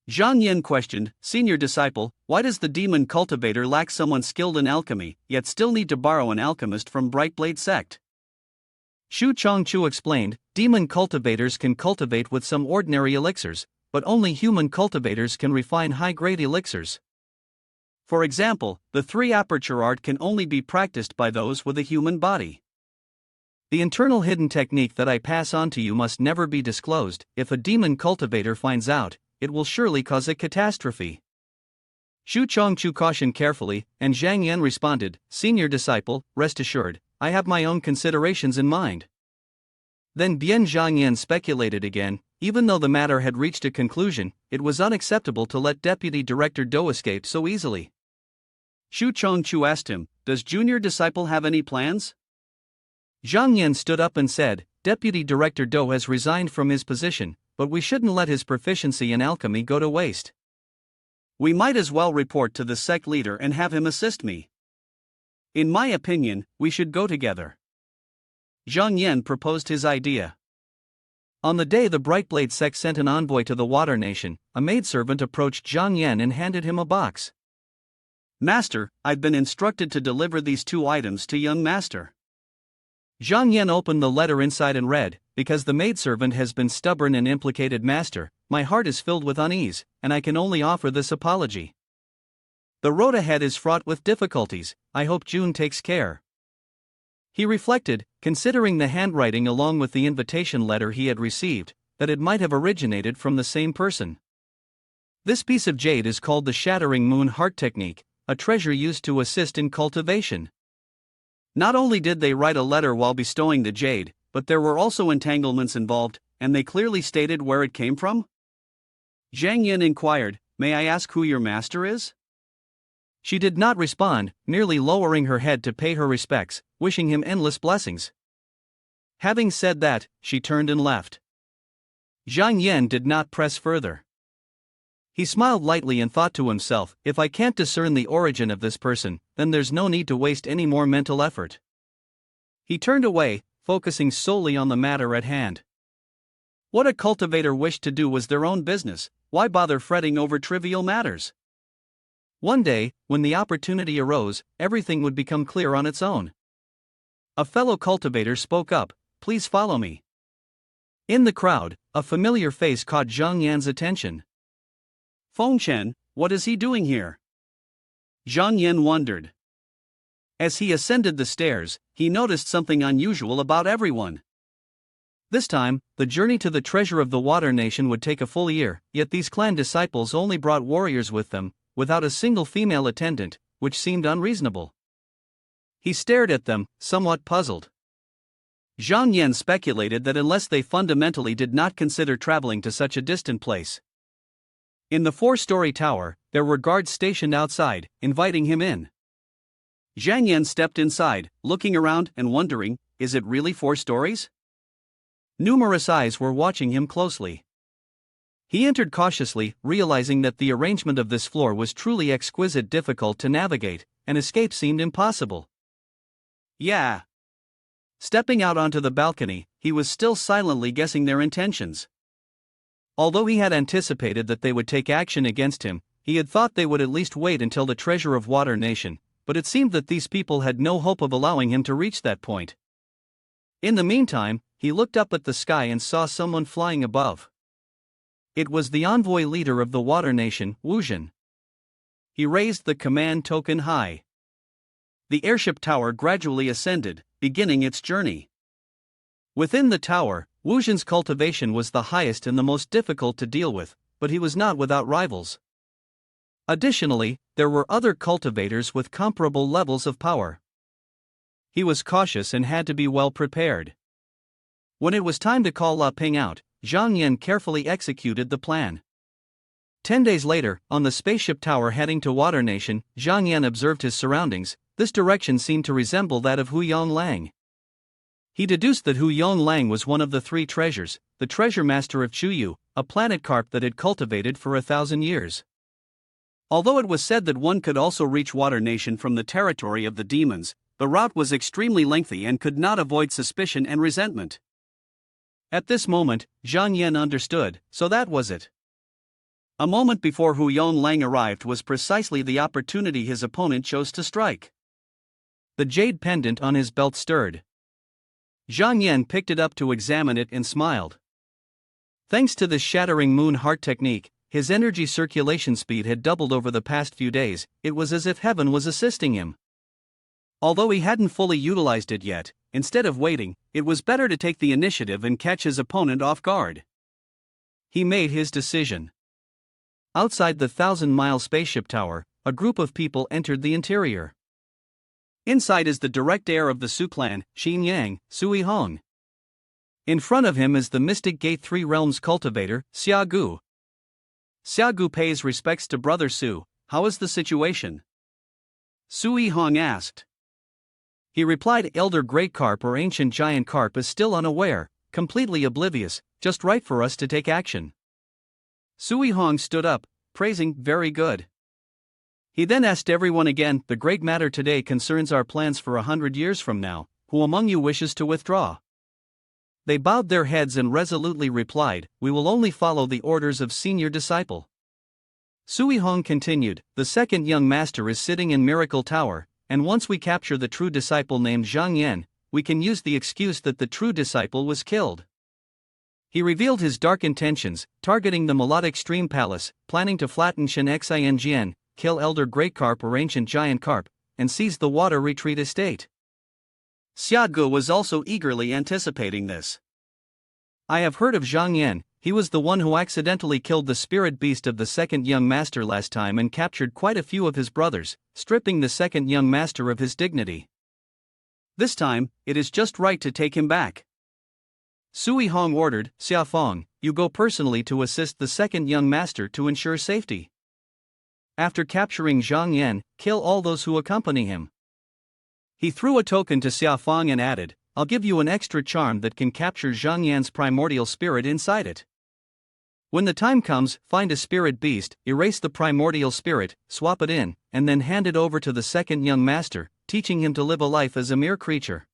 Zhang Yan questioned, "Senior disciple, why does the demon cultivator lack someone skilled in alchemy, yet still need to borrow an alchemist from Bright Blade sect?" Zhu Chongchu explained, "Demon cultivators can cultivate with some ordinary elixirs, but only human cultivators can refine high-grade elixirs. For example, the three-aperture art can only be practiced by those with a human body. The internal hidden technique that I pass on to you must never be disclosed. If a demon cultivator finds out, it will surely cause a catastrophe." Zhu Chongchu cautioned carefully, and Zhang Yan responded, "Senior disciple, rest assured, I have my own considerations in mind." Then Bian Zhang Yan speculated again, even though the matter had reached a conclusion, it was unacceptable to let Deputy Director Do escape so easily. Zhu Chongchu asked him, "Does junior disciple have any plans?" Zhang Yan stood up and said, "Deputy Director Do has resigned from his position, but we shouldn't let his proficiency in alchemy go to waste. We might as well report to the sect leader and have him assist me. In my opinion, we should go together." Zhang Yan proposed his idea. On the day the Brightblade sect sent an envoy to the Water Nation, a maidservant approached Zhang Yan and handed him a box. "Master, I've been instructed to deliver these 2 items to young master." Zhang Yan opened the letter inside and read, "Because the maidservant has been stubborn and implicated master, my heart is filled with unease, and I can only offer this apology." The road ahead is fraught with difficulties. I hope June takes care. He reflected, considering the handwriting along with the invitation letter he had received, that it might have originated from the same person. This piece of jade is called the Shattering Moon Heart Technique, a treasure used to assist in cultivation. Not only did they write a letter while bestowing the jade, but there were also entanglements involved, and they clearly stated where it came from? Zhang Yin inquired, "May I ask who your master is?" She did not respond, merely lowering her head to pay her respects, wishing him endless blessings. Having said that, she turned and left. Zhang Yin did not press further. He smiled lightly and thought to himself, if I can't discern the origin of this person, then there's no need to waste any more mental effort. He turned away, focusing solely on the matter at hand. What a cultivator wished to do was their own business, why bother fretting over trivial matters? One day, when the opportunity arose, everything would become clear on its own. A fellow cultivator spoke up, "Please follow me." In the crowd, a familiar face caught Zhang Yan's attention. Feng Chen, what is he doing here? Zhang Yan wondered. As he ascended the stairs, he noticed something unusual about everyone. This time, the journey to the treasure of the Water Nation would take a full year, yet these clan disciples only brought warriors with them, without a single female attendant, which seemed unreasonable. He stared at them, somewhat puzzled. Zhang Yan speculated that unless they fundamentally did not consider traveling to such a distant place. In the 4-story tower, there were guards stationed outside, inviting him in. Zhang Yan stepped inside, looking around and wondering, is it really 4 stories? Numerous eyes were watching him closely. He entered cautiously, realizing that the arrangement of this floor was truly exquisite, difficult to navigate, and escape seemed impossible. Yeah. Stepping out onto the balcony, he was still silently guessing their intentions. Although he had anticipated that they would take action against him, he had thought they would at least wait until the treasure of Water Nation, but it seemed that these people had no hope of allowing him to reach that point. In the meantime, he looked up at the sky and saw someone flying above. It was the envoy leader of the Water Nation, Wuzhen. He raised the command token high. The airship tower gradually ascended, beginning its journey. Within the tower, Wuzhen's cultivation was the highest and the most difficult to deal with, but he was not without rivals. Additionally, there were other cultivators with comparable levels of power. He was cautious and had to be well prepared. When it was time to call La Ping out, Zhang Yan carefully executed the plan. 10 days later, on the spaceship tower heading to Water Nation, Zhang Yan observed his surroundings. This direction seemed to resemble that of Hu Yonglang. He deduced that Hu Yonglang was one of the 3 treasures, the treasure master of Chuyu, a planet carp that had cultivated for 1,000 years. Although it was said that one could also reach Water Nation from the territory of the demons, the route was extremely lengthy and could not avoid suspicion and resentment. At this moment, Zhang Yan understood, so that was it. A moment before Hu Yonglang arrived was precisely the opportunity his opponent chose to strike. The jade pendant on his belt stirred. Zhang Yan picked it up to examine it and smiled. Thanks to this Shattering Moon Heart technique, his energy circulation speed had doubled over the past few days. It was as if heaven was assisting him. Although he hadn't fully utilized it yet, instead of waiting, it was better to take the initiative and catch his opponent off guard. He made his decision. Outside the 1,000-mile spaceship tower, a group of people entered the interior. Inside is the direct heir of the Su clan, Xin Yang, Sui Hong. In front of him is the Mystic Gate 3 Realms cultivator, Xia Gu. Xia Gu pays respects to Brother Su. How is the situation? Sui Hong asked. He replied, Elder Great Carp or Ancient Giant Carp is still unaware, completely oblivious, just right for us to take action. Sui Hong stood up, praising, very good. He then asked everyone again, the great matter today concerns our plans for 100 years from now, who among you wishes to withdraw? They bowed their heads and resolutely replied, we will only follow the orders of senior disciple. Sui Hong continued, the second young master is sitting in Miracle Tower, and once we capture the true disciple named Zhang Yan, we can use the excuse that the true disciple was killed. He revealed his dark intentions, targeting the melodic stream palace, planning to flatten Shen Xianjian, kill elder great carp or ancient giant carp, and seize the water retreat estate. Xiaogu was also eagerly anticipating this. I have heard of Zhang Yan. He was the one who accidentally killed the spirit beast of the second young master last time and captured quite a few of his brothers, stripping the second young master of his dignity. This time, it is just right to take him back. Sui Hong ordered, Xia Fong, you go personally to assist the second young master to ensure safety. After capturing Zhang Yan, kill all those who accompany him. He threw a token to Xia Fong and added, I'll give you an extra charm that can capture Zhang Yan's primordial spirit inside it. When the time comes, find a spirit beast, erase the primordial spirit, swap it in, and then hand it over to the second young master, teaching him to live a life as a mere creature.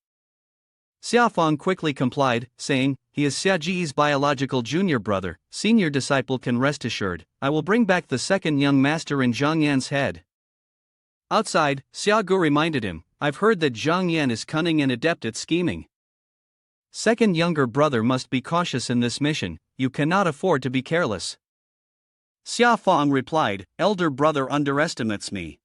Xia Fong quickly complied, saying, he is Xia Ji's biological junior brother, senior disciple can rest assured, I will bring back the second young master in Zhang Yan's head. Outside, Xiaogu reminded him, I've heard that Zhang Yan is cunning and adept at scheming. Second younger brother must be cautious in this mission, you cannot afford to be careless. Xia Fong replied, elder brother underestimates me.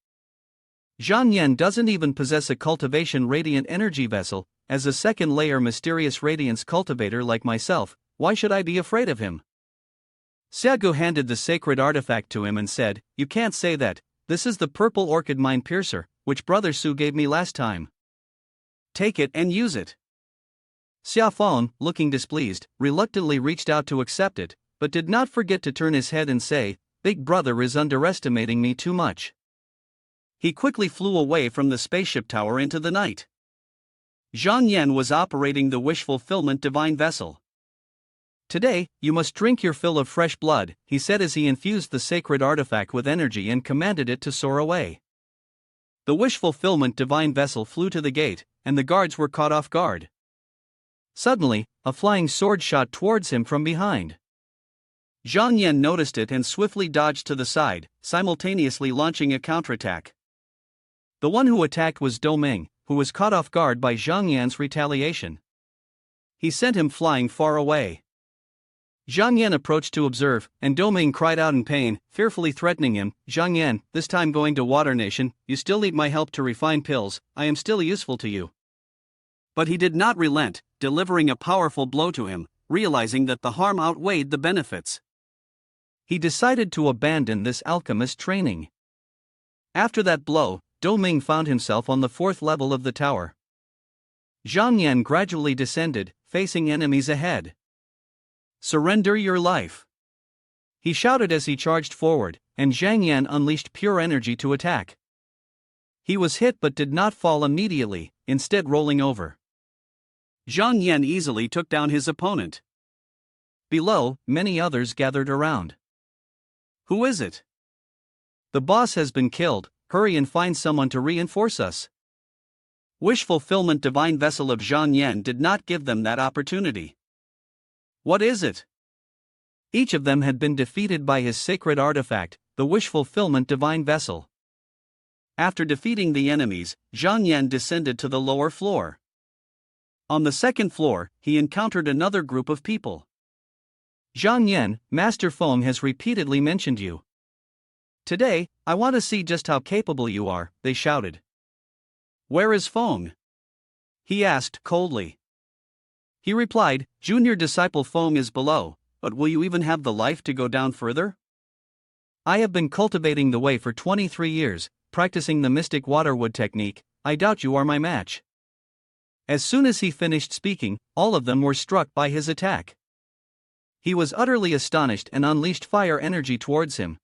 Zhang Yan doesn't even possess a cultivation radiant energy vessel, as a second layer mysterious radiance cultivator like myself, why should I be afraid of him? Xiaogu handed the sacred artifact to him and said, you can't say that, this is the purple orchid mind piercer, which brother Su gave me last time. Take it and use it. Xia Fong, looking displeased, reluctantly reached out to accept it, but did not forget to turn his head and say, big brother is underestimating me too much. He quickly flew away from the spaceship tower into the night. Zhang Yan was operating the wish fulfillment divine vessel. Today, you must drink your fill of fresh blood, he said as he infused the sacred artifact with energy and commanded it to soar away. The wish fulfillment divine vessel flew to the gate, and the guards were caught off guard. Suddenly, a flying sword shot towards him from behind. Zhang Yan noticed it and swiftly dodged to the side, simultaneously launching a counterattack. The one who attacked was Doming, who was caught off guard by Zhang Yan's retaliation. He sent him flying far away. Zhang Yan approached to observe, and Doming cried out in pain, fearfully threatening him, Zhang Yan, this time going to Water Nation, you still need my help to refine pills, I am still useful to you. But he did not relent, delivering a powerful blow to him, realizing that the harm outweighed the benefits. He decided to abandon this alchemist training. After that blow, Doming found himself on the 4th level of the tower. Zhang Yan gradually descended, facing enemies ahead. Surrender your life. He shouted as he charged forward, and Zhang Yan unleashed pure energy to attack. He was hit but did not fall immediately, instead rolling over. Zhang Yan easily took down his opponent. Below, many others gathered around. Who is it? The boss has been killed, hurry and find someone to reinforce us. Wish fulfillment divine vessel of Zhang Yan did not give them that opportunity. What is it? Each of them had been defeated by his sacred artifact, the wish fulfillment divine vessel. After defeating the enemies, Zhang Yan descended to the lower floor. On the 2nd floor, he encountered another group of people. Zhang Yan, Master Feng has repeatedly mentioned you. Today, I want to see just how capable you are, they shouted. Where is Feng? He asked coldly. He replied, Junior disciple Feng is below, but will you even have the life to go down further? I have been cultivating the way for 23 years, practicing the mystic waterwood technique, I doubt you are my match. As soon as he finished speaking, all of them were struck by his attack. He was utterly astonished and unleashed fire energy towards him.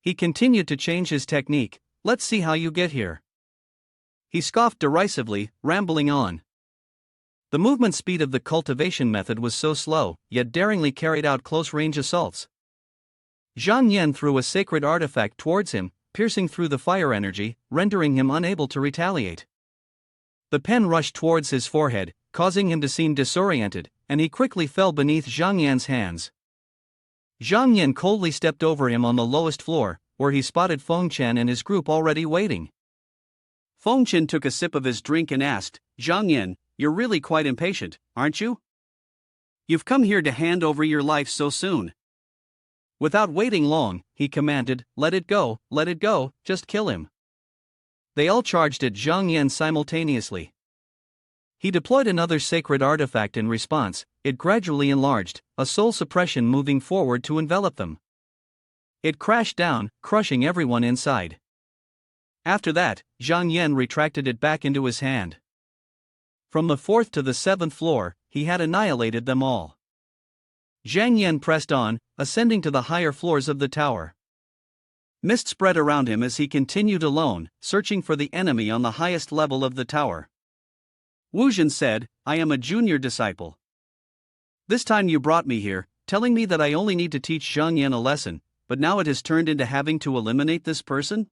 He continued to change his technique, let's see how you get here. He scoffed derisively, rambling on. The movement speed of the cultivation method was so slow, yet daringly carried out close-range assaults. Zhang Yan threw a sacred artifact towards him, piercing through the fire energy, rendering him unable to retaliate. The pen rushed towards his forehead, causing him to seem disoriented, and he quickly fell beneath Zhang Yan's hands. Zhang Yan coldly stepped over him on the lowest floor, where he spotted Feng Chen and his group already waiting. Feng Chen took a sip of his drink and asked, Zhang Yan, you're really quite impatient, aren't you? You've come here to hand over your life so soon. Without waiting long, he commanded, let it go, just kill him. They all charged at Zhang Yan simultaneously. He deployed another sacred artifact in response. It gradually enlarged, a soul suppression moving forward to envelop them. It crashed down, crushing everyone inside. After that, Zhang Yan retracted it back into his hand. From the 4th to the 7th floor, he had annihilated them all. Zhang Yan pressed on, ascending to the higher floors of the tower. Mist spread around him as he continued alone, searching for the enemy on the highest level of the tower. Wu Zhen said, I am a junior disciple. This time you brought me here, telling me that I only need to teach Zhang Yan a lesson, but now it has turned into having to eliminate this person?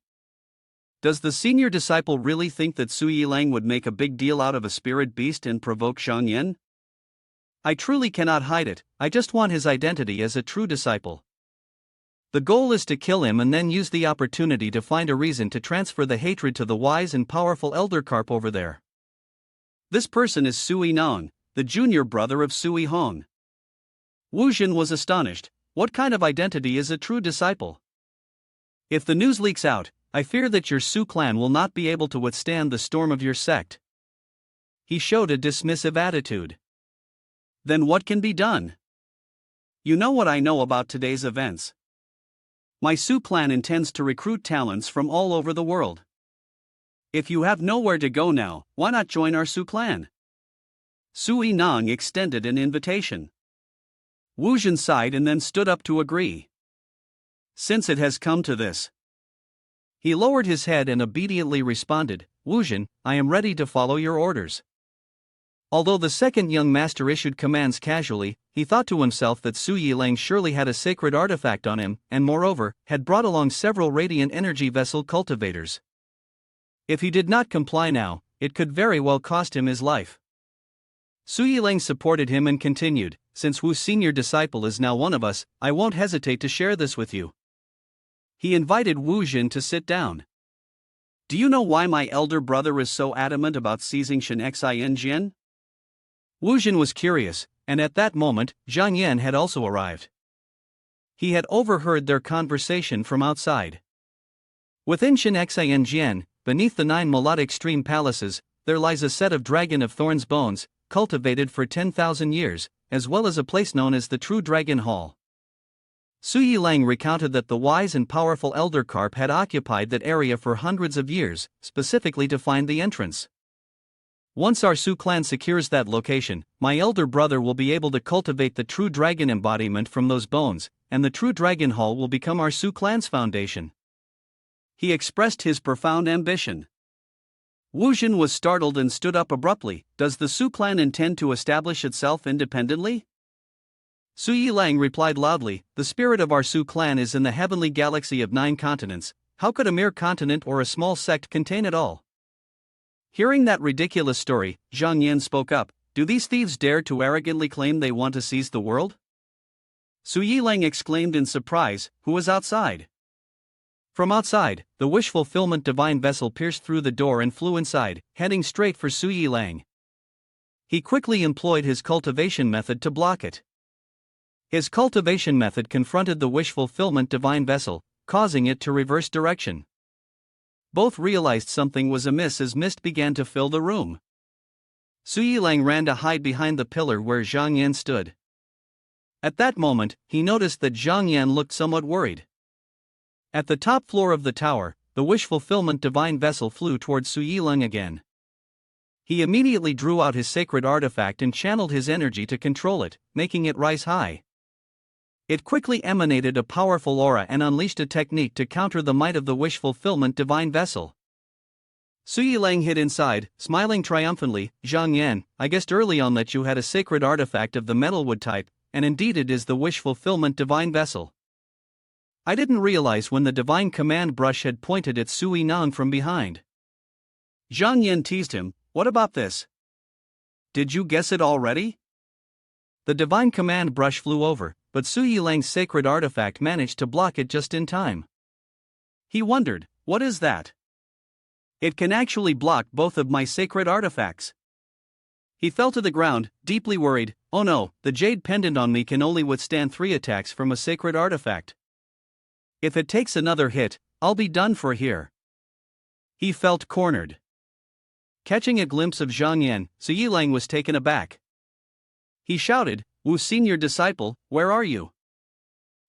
Does the senior disciple really think that Su Yilang would make a big deal out of a spirit beast and provoke Zhang Yan? I truly cannot hide it, I just want his identity as a true disciple. The goal is to kill him and then use the opportunity to find a reason to transfer the hatred to the wise and powerful elder carp over there. This person is Sui Nong, the junior brother of Sui Hong. Wu Zhen was astonished. What kind of identity is a true disciple? If the news leaks out, I fear that your Su clan will not be able to withstand the storm of your sect. He showed a dismissive attitude. Then what can be done? You know what I know about today's events. My Su clan intends to recruit talents from all over the world. If you have nowhere to go now, why not join our Su clan? Sui Nong extended an invitation. Wu Zhen sighed and then stood up to agree. Since it has come to this. He lowered his head and obediently responded, Wu Zhen, I am ready to follow your orders. Although the second young master issued commands casually, he thought to himself that Su Yilang surely had a sacred artifact on him, and moreover, had brought along several radiant energy vessel cultivators. If he did not comply now, it could very well cost him his life. Su Yilang supported him and continued, since Wu's senior disciple is now one of us, I won't hesitate to share this with you. He invited Wu Zhen to sit down. Do you know why my elder brother is so adamant about seizing Shen Xin? Wu Zhen was curious, and at that moment, Zhang Yan had also arrived. He had overheard their conversation from outside. Within Shen Xin, beneath the 9 melodic stream palaces, there lies a set of dragon of thorns bones, cultivated for 10,000 years, as well as a place known as the True Dragon Hall. Su Yilang recounted that the wise and powerful elder carp had occupied that area for hundreds of years, specifically to find the entrance. Once our Su clan secures that location, my elder brother will be able to cultivate the true dragon embodiment from those bones, and the True Dragon Hall will become our Su clan's foundation. He expressed his profound ambition. Wu Zhen was startled and stood up abruptly. Does the Su clan intend to establish itself independently? Su Yilang replied loudly, the spirit of our Su clan is in the heavenly galaxy of 9 continents, how could a mere continent or a small sect contain it all? Hearing that ridiculous story, Zhang Yan spoke up, do these thieves dare to arrogantly claim they want to seize the world? Su Yilang exclaimed in surprise, who was outside? From outside, the wish-fulfillment divine vessel pierced through the door and flew inside, heading straight for Su Yilang. He quickly employed his cultivation method to block it. His cultivation method confronted the wish-fulfillment divine vessel, causing it to reverse direction. Both realized something was amiss as mist began to fill the room. Su Yilang ran to hide behind the pillar where Zhang Yan stood. At that moment, he noticed that Zhang Yan looked somewhat worried. At the top floor of the tower, the wish-fulfillment divine vessel flew towards Su Yilang again. He immediately drew out his sacred artifact and channeled his energy to control it, making it rise high. It quickly emanated a powerful aura and unleashed a technique to counter the might of the wish-fulfillment divine vessel. Su Yilang hid inside, smiling triumphantly, Zhang Yan, I guessed early on that you had a sacred artifact of the metalwood type, and indeed it is the wish-fulfillment divine vessel. I didn't realize when the divine command brush had pointed at Sui Nong from behind. Zhang Yan teased him, what about this? Did you guess it already? The divine command brush flew over, but Su Yilang's sacred artifact managed to block it just in time. He wondered, what is that? It can actually block both of my sacred artifacts. He fell to the ground, deeply worried, oh no, the jade pendant on me can only withstand 3 attacks from a sacred artifact. If it takes another hit, I'll be done for here. He felt cornered. Catching a glimpse of Zhang Yan, Su Yilang was taken aback. He shouted, "Wu senior disciple, where are you?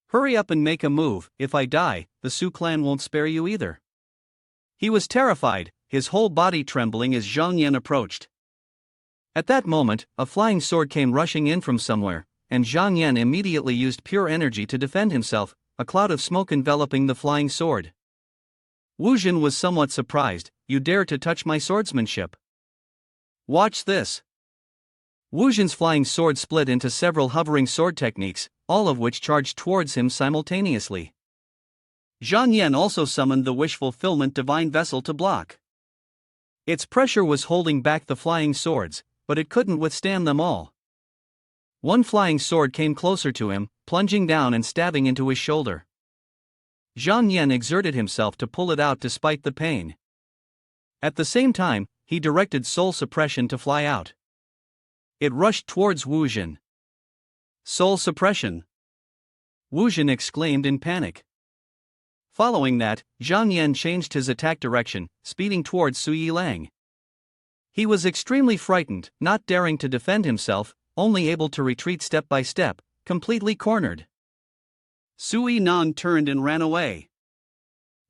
Hurry up and make a move, if I die, the Su clan won't spare you either." He was terrified, his whole body trembling as Zhang Yan approached. At that moment, a flying sword came rushing in from somewhere, and Zhang Yan immediately used pure energy to defend himself, a cloud of smoke enveloping the flying sword. Wu Jin was somewhat surprised. "You dare to touch my swordsmanship? Watch this." Wu Jin's flying sword split into several hovering sword techniques, all of which charged towards him simultaneously. Zhang Yan also summoned the wish-fulfillment divine vessel to block. Its pressure was holding back the flying swords, but it couldn't withstand them all. One flying sword came closer to him, plunging down and stabbing into his shoulder. Zhang Yan exerted himself to pull it out despite the pain. At the same time, he directed soul suppression to fly out. It rushed towards Wu Jin. "Soul suppression!" Wu Jin exclaimed in panic. Following that, Zhang Yan changed his attack direction, speeding towards Su Yilang. He was extremely frightened, not daring to defend himself, only able to retreat step by step, completely cornered. Su Yinan turned and ran away.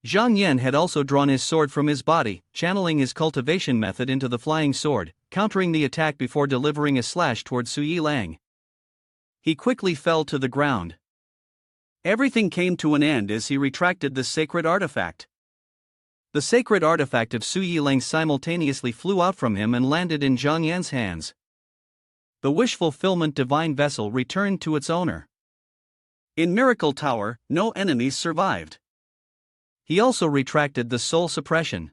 Zhang Yan had also drawn his sword from his body, channeling his cultivation method into the flying sword, countering the attack before delivering a slash towards Su Yilang. He quickly fell to the ground. Everything came to an end as he retracted the sacred artifact. The sacred artifact of Su Yilang simultaneously flew out from him and landed in Zhang Yan's hands. The wish-fulfillment divine vessel returned to its owner. In Miracle Tower, no enemies survived. He also retracted the soul suppression.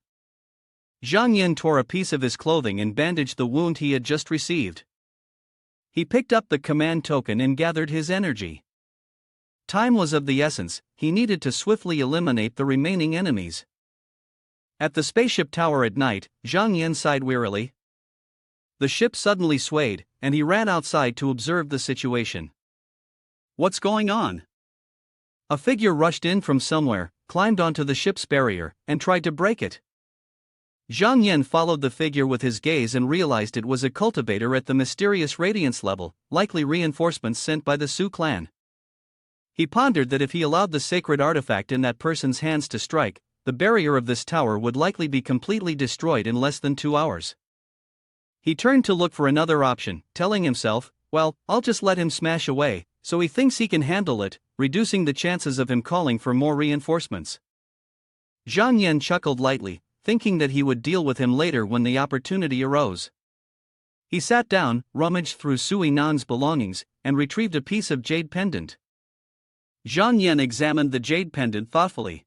Zhang Yan tore a piece of his clothing and bandaged the wound he had just received. He picked up the command token and gathered his energy. Time was of the essence, he needed to swiftly eliminate the remaining enemies. At the spaceship tower at night, Zhang Yan sighed wearily. The ship suddenly swayed, and he ran outside to observe the situation. "What's going on?" A figure rushed in from somewhere, climbed onto the ship's barrier, and tried to break it. Zhang Yan followed the figure with his gaze and realized it was a cultivator at the mysterious radiance level, likely reinforcements sent by the Su clan. He pondered that if he allowed the sacred artifact in that person's hands to strike, the barrier of this tower would likely be completely destroyed in less than 2 hours. He turned to look for another option, telling himself, "Well, I'll just let him smash away, so he thinks he can handle it," reducing the chances of him calling for more reinforcements. Zhang Yan chuckled lightly, thinking that he would deal with him later when the opportunity arose. He sat down, rummaged through Sui Nan's belongings, and retrieved a piece of jade pendant. Zhang Yan examined the jade pendant thoughtfully.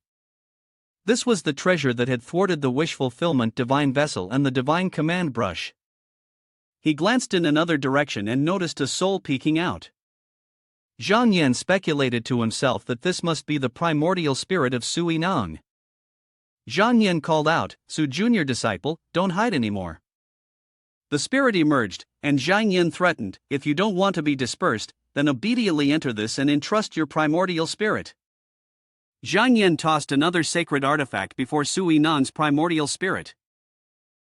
This was the treasure that had thwarted the wish-fulfillment divine vessel and the divine command brush. He glanced in another direction and noticed a soul peeking out. Zhang Yan speculated to himself that this must be the primordial spirit of Sui Nang. Zhang Yan called out, "Su junior disciple, don't hide anymore." The spirit emerged, and Zhang Yan threatened, "If you don't want to be dispersed, then obediently enter this and entrust your primordial spirit." Zhang Yan tossed another sacred artifact before Sui Nan's primordial spirit.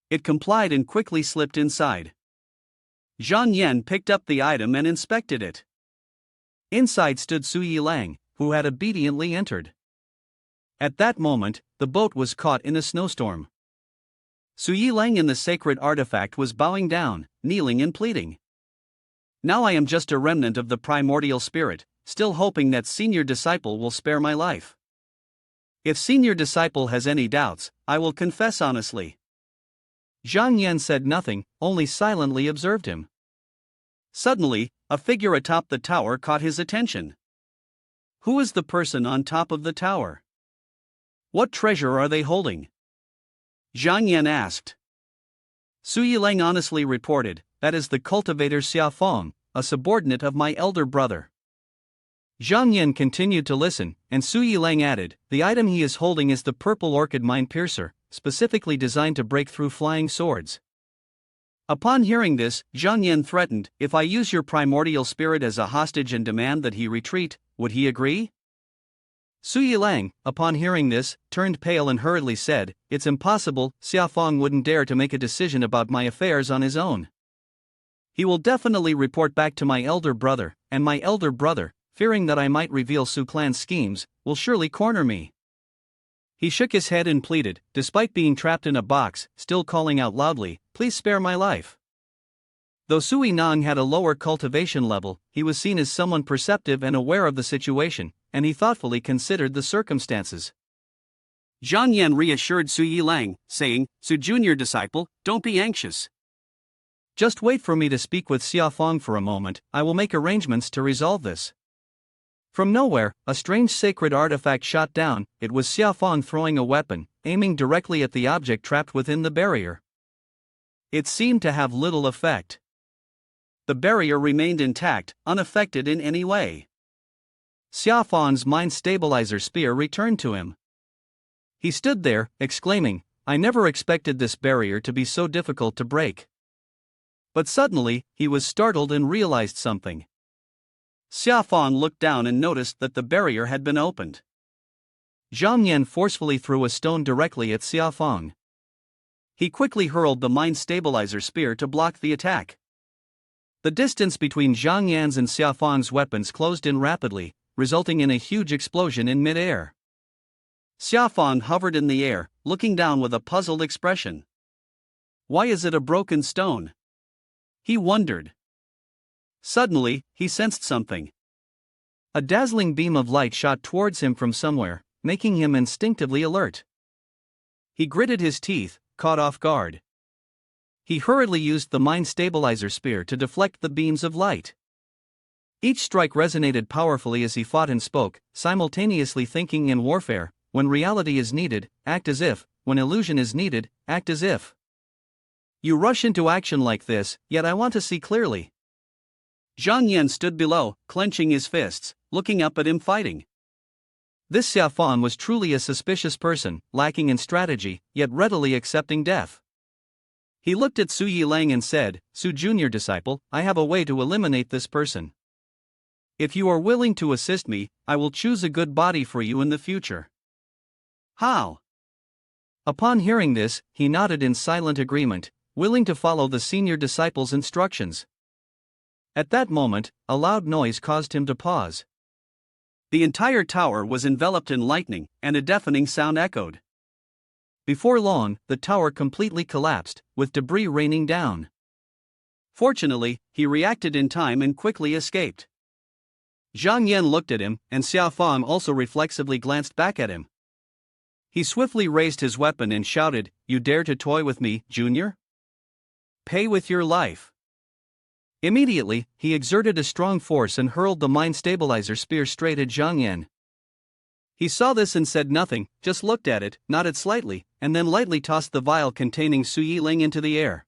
It complied and quickly slipped inside. Zhang Yan picked up the item and inspected it. Inside stood Su Yilang, who had obediently entered. At that moment, the boat was caught in a snowstorm. Su Yilang in the sacred artifact was bowing down, kneeling and pleading. "Now I am just a remnant of the primordial spirit, still hoping that senior disciple will spare my life. If senior disciple has any doubts, I will confess honestly." Zhang Yan said nothing, only silently observed him. Suddenly, a figure atop the tower caught his attention. Who is the person on top of the tower? What treasure are they holding? Zhang Yan asked. Su Yilang honestly reported, "That is the cultivator Xia Feng, a subordinate of my elder brother." Zhang Yan continued to listen, and Su Yilang added, "The item he is holding is the purple orchid mind piercer, specifically designed to break through flying swords." Upon hearing this, Zhang Yan threatened, "If I use your primordial spirit as a hostage and demand that he retreat, would he agree?" Su Yilang, upon hearing this, turned pale and hurriedly said, "It's impossible, Xiaofang wouldn't dare to make a decision about my affairs on his own. He will definitely report back to my elder brother, and my elder brother, fearing that I might reveal Su Clan's schemes, will surely corner me." He shook his head and pleaded, despite being trapped in a box, still calling out loudly, "Please spare my life." Though Sui Nang had a lower cultivation level, he was seen as someone perceptive and aware of the situation, and he thoughtfully considered the circumstances. Zhang Yan reassured Su Yilang, saying, "Su junior disciple, don't be anxious. Just wait for me to speak with Xiaofang for a moment, I will make arrangements to resolve this." From nowhere, a strange sacred artifact shot down. It was Xiaofang throwing a weapon, aiming directly at the object trapped within the barrier. It seemed to have little effect. The barrier remained intact, unaffected in any way. Xiaofang's mind stabilizer spear returned to him. He stood there, exclaiming, "I never expected this barrier to be so difficult to break." But suddenly, he was startled and realized something. Xiaofang looked down and noticed that the barrier had been opened. Zhang Yan forcefully threw a stone directly at Xiaofang. He quickly hurled the mind stabilizer spear to block the attack. The distance between Zhang Yan's and Xiaofang's weapons closed in rapidly, resulting in a huge explosion in mid-air. Xiaofang hovered in the air, looking down with a puzzled expression. "Why is it a broken stone?" he wondered. Suddenly, he sensed something. A dazzling beam of light shot towards him from somewhere, making him instinctively alert. He gritted his teeth, caught off guard. He hurriedly used the mind stabilizer spear to deflect the beams of light. Each strike resonated powerfully as he fought and spoke, simultaneously thinking in warfare, when reality is needed, act as if, when illusion is needed, act as if. You rush into action like this, yet I want to see clearly. Zhang Yan stood below, clenching his fists, looking up at him fighting. This Xiaofang was truly a suspicious person, lacking in strategy, yet readily accepting death. He looked at Su Yilang and said, "Su junior disciple, I have a way to eliminate this person. If you are willing to assist me, I will choose a good body for you in the future." "How?" Upon hearing this, he nodded in silent agreement, willing to follow the senior disciple's instructions. At that moment, a loud noise caused him to pause. The entire tower was enveloped in lightning, and a deafening sound echoed. Before long, the tower completely collapsed, with debris raining down. Fortunately, he reacted in time and quickly escaped. Zhang Yan looked at him, and Xiaofang also reflexively glanced back at him. He swiftly raised his weapon and shouted, "You dare to toy with me, Junior? Pay with your life." Immediately, he exerted a strong force and hurled the mind stabilizer spear straight at Zhang Yan. He saw this and said nothing, just looked at it, nodded slightly, and then lightly tossed the vial containing Su Yilang into the air.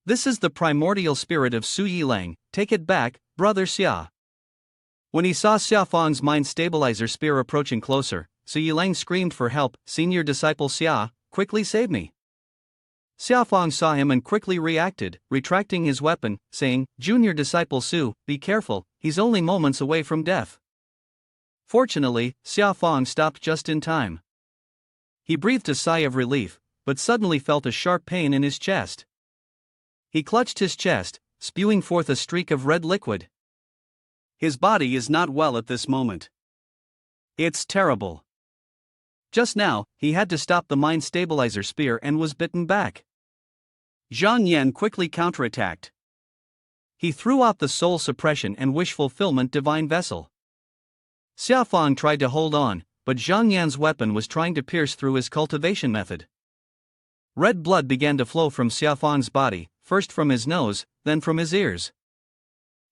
"This is the primordial spirit of Su Yilang, take it back, brother Xia." When he saw Xiaofang's mind stabilizer spear approaching closer, Su Yilang screamed for help, "Senior disciple Xia, quickly save me." Xiaofang saw him and quickly reacted, retracting his weapon, saying, "Junior disciple Su, be careful, he's only moments away from death." Fortunately, Xiaofang stopped just in time. He breathed a sigh of relief, but suddenly felt a sharp pain in his chest. He clutched his chest, spewing forth a streak of red liquid. His body is not well at this moment. It's terrible. Just now, he had to stop the mind stabilizer spear and was bitten back. Zhang Yan quickly counterattacked. He threw out the soul suppression and wish fulfillment divine vessel. Xiaofang tried to hold on, but Zhang Yan's weapon was trying to pierce through his cultivation method. Red blood began to flow from Xiaofang's body, first from his nose, then from his ears.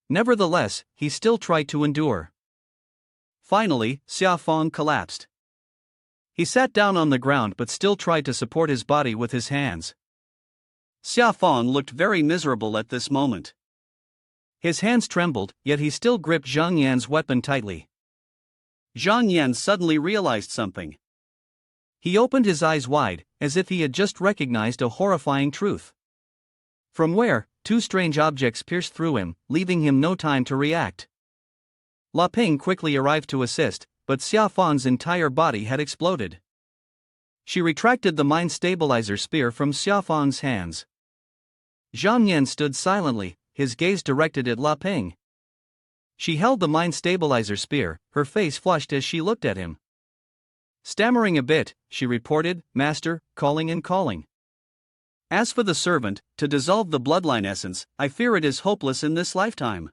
Nevertheless, he still tried to endure. Finally, Xiaofang collapsed. He sat down on the ground but still tried to support his body with his hands. Xiaofang looked very miserable at this moment. His hands trembled, yet he still gripped Zhang Yan's weapon tightly. Zhang Yan suddenly realized something. He opened his eyes wide, as if he had just recognized a horrifying truth. From where, two strange objects pierced through him, leaving him no time to react. La Ping quickly arrived to assist, but Xia Fang's entire body had exploded. She retracted the mind stabilizer spear from Xia Fang's hands. Zhang Yan stood silently, his gaze directed at La Ping. She held the mind stabilizer spear, her face flushed as she looked at him. Stammering a bit, she reported, "Master, calling and calling. As for the servant, to dissolve the bloodline essence, I fear it is hopeless in this lifetime."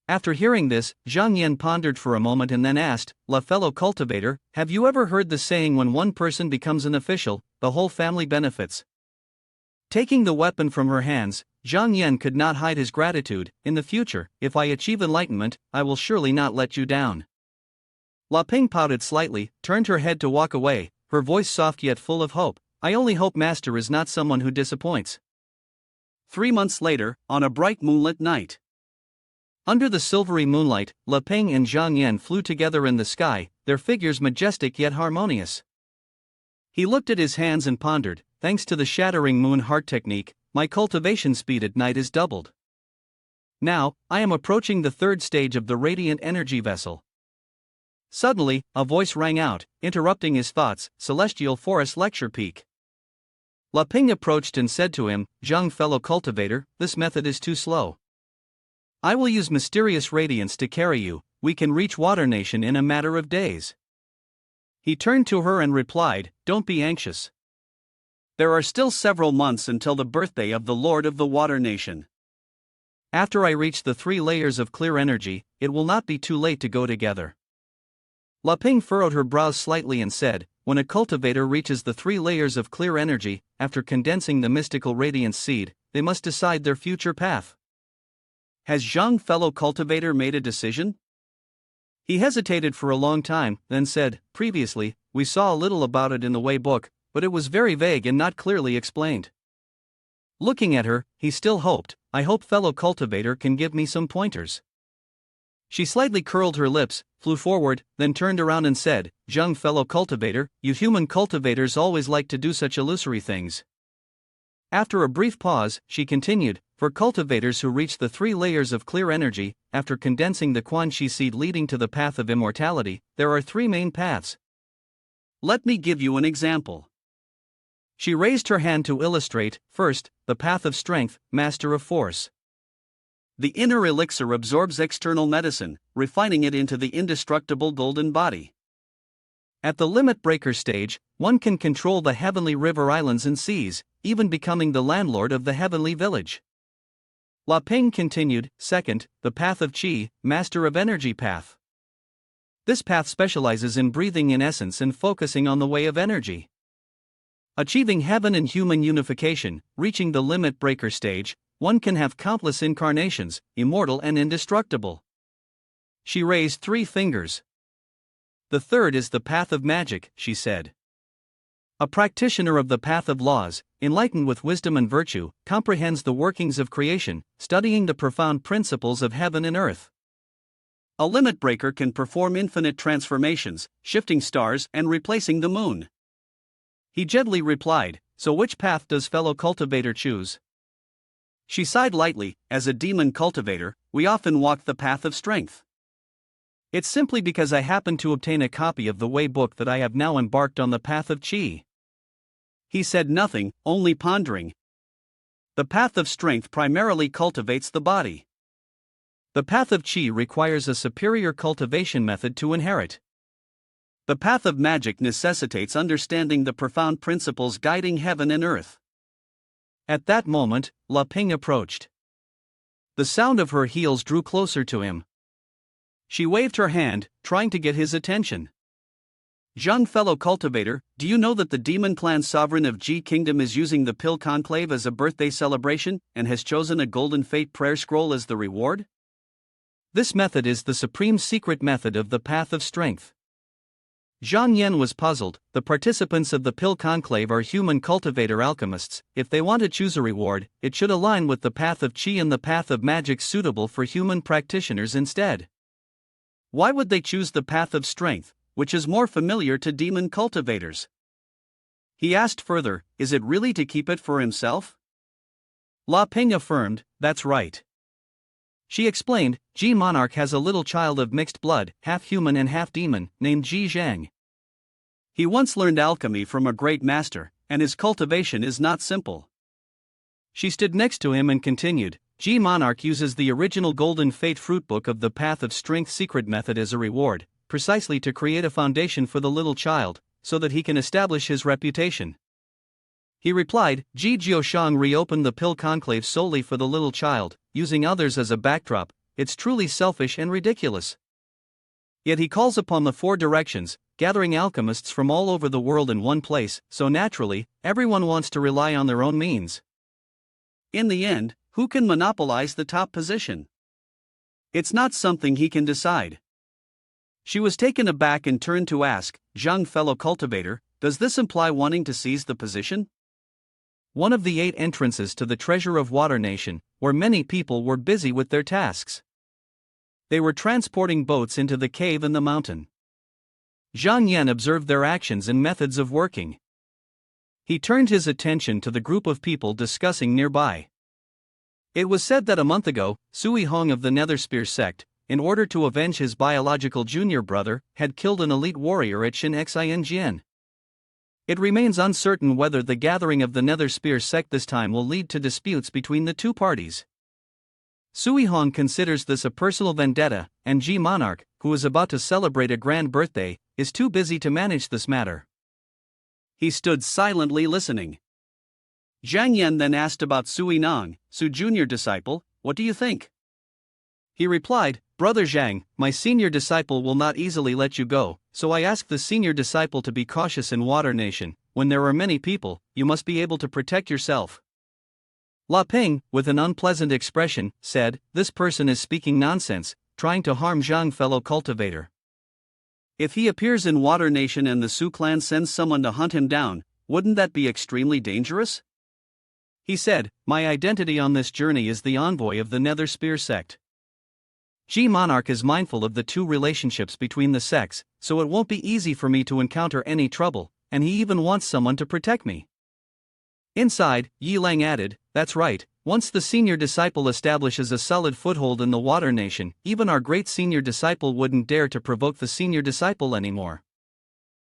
After hearing this, Zhang Yan pondered for a moment and then asked, "La fellow cultivator, have you ever heard the saying when one person becomes an official, the whole family benefits?" Taking the weapon from her hands, Zhang Yan could not hide his gratitude. "In the future, if I achieve enlightenment, I will surely not let you down." La Ping pouted slightly, turned her head to walk away, her voice soft yet full of hope. "I only hope Master is not someone who disappoints." 3 months later, on a bright moonlit night. Under the silvery moonlight, La Ping and Zhang Yan flew together in the sky, their figures majestic yet harmonious. He looked at his hands and pondered, "Thanks to the shattering moon heart technique, my cultivation speed at night is doubled. Now, I am approaching the 3rd stage of the radiant energy vessel." Suddenly, a voice rang out, interrupting his thoughts, "Celestial Forest Lecture Peak." La Ping approached and said to him, "Zhang fellow cultivator, this method is too slow. I will use mysterious radiance to carry you, we can reach Water Nation in a matter of days." He turned to her and replied, "Don't be anxious. There are still several months until the birthday of the Lord of the Water Nation. After I reach the 3 layers of clear energy, it will not be too late to go together." La Ping furrowed her brows slightly and said, "When a cultivator reaches the 3 layers of clear energy, after condensing the mystical radiance seed, they must decide their future path. Has Zhang fellow cultivator made a decision?" He hesitated for a long time, then said, "Previously, we saw a little about it in the Way book, but it was very vague and not clearly explained." Looking at her, he still hoped, "I hope fellow cultivator can give me some pointers." She slightly curled her lips, flew forward, then turned around and said, "Zhang fellow cultivator, you human cultivators always like to do such illusory things." After a brief pause, she continued, "For cultivators who reach the 3 layers of clear energy, after condensing the Quan Chi seed leading to the path of immortality, there are 3 main paths. Let me give you an example." She raised her hand to illustrate. "First, the path of strength, master of force. The inner elixir absorbs external medicine, refining it into the indestructible golden body. At the limit breaker stage, one can control the heavenly river islands and seas, even becoming the landlord of the heavenly village." La Ping continued, "Second, the path of Qi, master of energy path. This path specializes in breathing in essence and focusing on the way of energy. Achieving heaven and human unification, reaching the limit breaker stage, one can have countless incarnations, immortal and indestructible." She raised 3 fingers. "The third is the path of magic," she said. "A practitioner of the path of laws, enlightened with wisdom and virtue, comprehends the workings of creation, studying the profound principles of heaven and earth. A limit breaker can perform infinite transformations, shifting stars and replacing the moon." He gently replied, "So which path does fellow cultivator choose?" She sighed lightly, "As a demon cultivator, we often walk the path of strength. It's simply because I happened to obtain a copy of the Way book that I have now embarked on the path of Qi." He said nothing, only pondering. The path of strength primarily cultivates the body. The path of Qi requires a superior cultivation method to inherit. The path of magic necessitates understanding the profound principles guiding heaven and earth." At that moment, La Ping approached. The sound of her heels drew closer to him. She waved her hand, trying to get his attention. "Zhang fellow cultivator, do you know that the demon clan sovereign of Ji Kingdom is using the Pill Conclave as a birthday celebration, and has chosen a golden fate prayer scroll as the reward? This method is the supreme secret method of the path of strength." Zhang Yan was puzzled. The participants of the Pill Conclave are human cultivator alchemists. If they want to choose a reward, it should align with the path of Qi and the path of magic suitable for human practitioners instead. Why would they choose the path of strength, which is more familiar to demon cultivators? He asked further, "Is it really to keep it for himself?" La Ping affirmed, "That's right. She explained, Ji Monarch has a little child of mixed blood, half human and half demon, named Ji Zhang. He once learned alchemy from a great master, and his cultivation is not simple. She stood next to him and continued, Ji Monarch uses the original Golden Fate Fruitbook of the Path of Strength secret method as a reward, precisely to create a foundation for the little child, so that he can establish his reputation. He replied, Ji Jiushang reopened the pill conclave solely for the little child, using others as a backdrop. It's truly selfish and ridiculous. Yet he calls upon the four directions, gathering alchemists from all over the world in one place, so naturally, everyone wants to rely on their own means. In the end, who can monopolize the top position? It's not something he can decide. She was taken aback and turned to ask, Zhang, fellow cultivator, does this imply wanting to seize the position? One of the 8 entrances to the treasure of Water Nation, where many people were busy with their tasks. They were transporting boats into the cave in the mountain. Zhang Yan observed their actions and methods of working. He turned his attention to the group of people discussing nearby. It was said that a month ago, Sui Hong of the Netherspear sect, in order to avenge his biological junior brother, had killed an elite warrior at Shin-Xin-Jian. It remains uncertain whether the gathering of the Netherspear sect this time will lead to disputes between the two parties. Sui Hong considers this a personal vendetta, and Ji Monarch, who is about to celebrate a grand birthday, is too busy to manage this matter. He stood silently listening. Zhang Yan then asked about Sui Nong, Su junior disciple, what do you think? He replied, Brother Zhang, my senior disciple will not easily let you go, so I ask the senior disciple to be cautious in Water Nation. When there are many people, you must be able to protect yourself. La Ping, with an unpleasant expression, said, this person is speaking nonsense, trying to harm Zhang, fellow cultivator. If he appears in Water Nation and the Su clan sends someone to hunt him down, wouldn't that be extremely dangerous? He said, my identity on this journey is the envoy of the Netherspear sect. Ji Monarch is mindful of the two relationships between the sects, so it won't be easy for me to encounter any trouble, and he even wants someone to protect me. Inside, Yi Lang added, that's right, once the senior disciple establishes a solid foothold in the Water Nation, even our great senior disciple wouldn't dare to provoke the senior disciple anymore.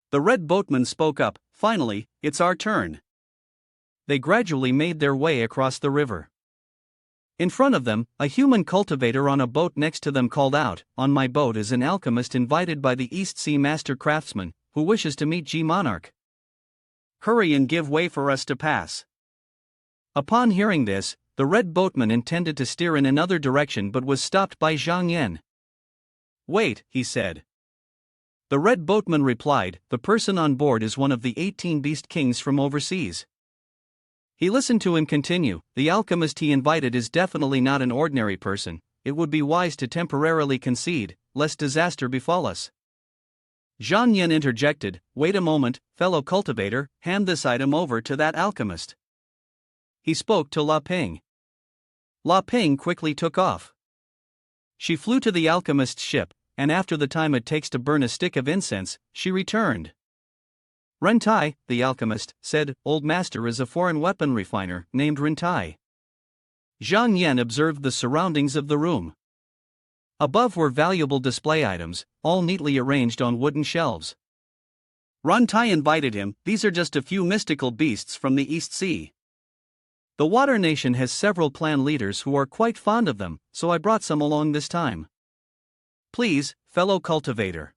The red boatman spoke up, finally, it's our turn. They gradually made their way across the river. In front of them, a human cultivator on a boat next to them called out, on my boat is an alchemist invited by the East Sea Master Craftsman, who wishes to meet Ji Monarch. Hurry and give way for us to pass. Upon hearing this, the red boatman intended to steer in another direction but was stopped by Zhang Yan. Wait, he said. The red boatman replied, the person on board is one of the 18 beast kings from overseas. He listened to him continue, the alchemist he invited is definitely not an ordinary person, it would be wise to temporarily concede, lest disaster befall us. Zhang Yan interjected, wait a moment, fellow cultivator, hand this item over to that alchemist. He spoke to La Ping. La Ping quickly took off. She flew to the alchemist's ship, and after the time it takes to burn a stick of incense, she returned. Ren Tai, the alchemist, said, old master is a foreign weapon refiner named Ren Tai. Zhang Yan observed the surroundings of the room. Above were valuable display items, all neatly arranged on wooden shelves. Ren Tai invited him, these are just a few mystical beasts from the East Sea. The Water Nation has several clan leaders who are quite fond of them, so I brought some along this time. Please, fellow cultivator.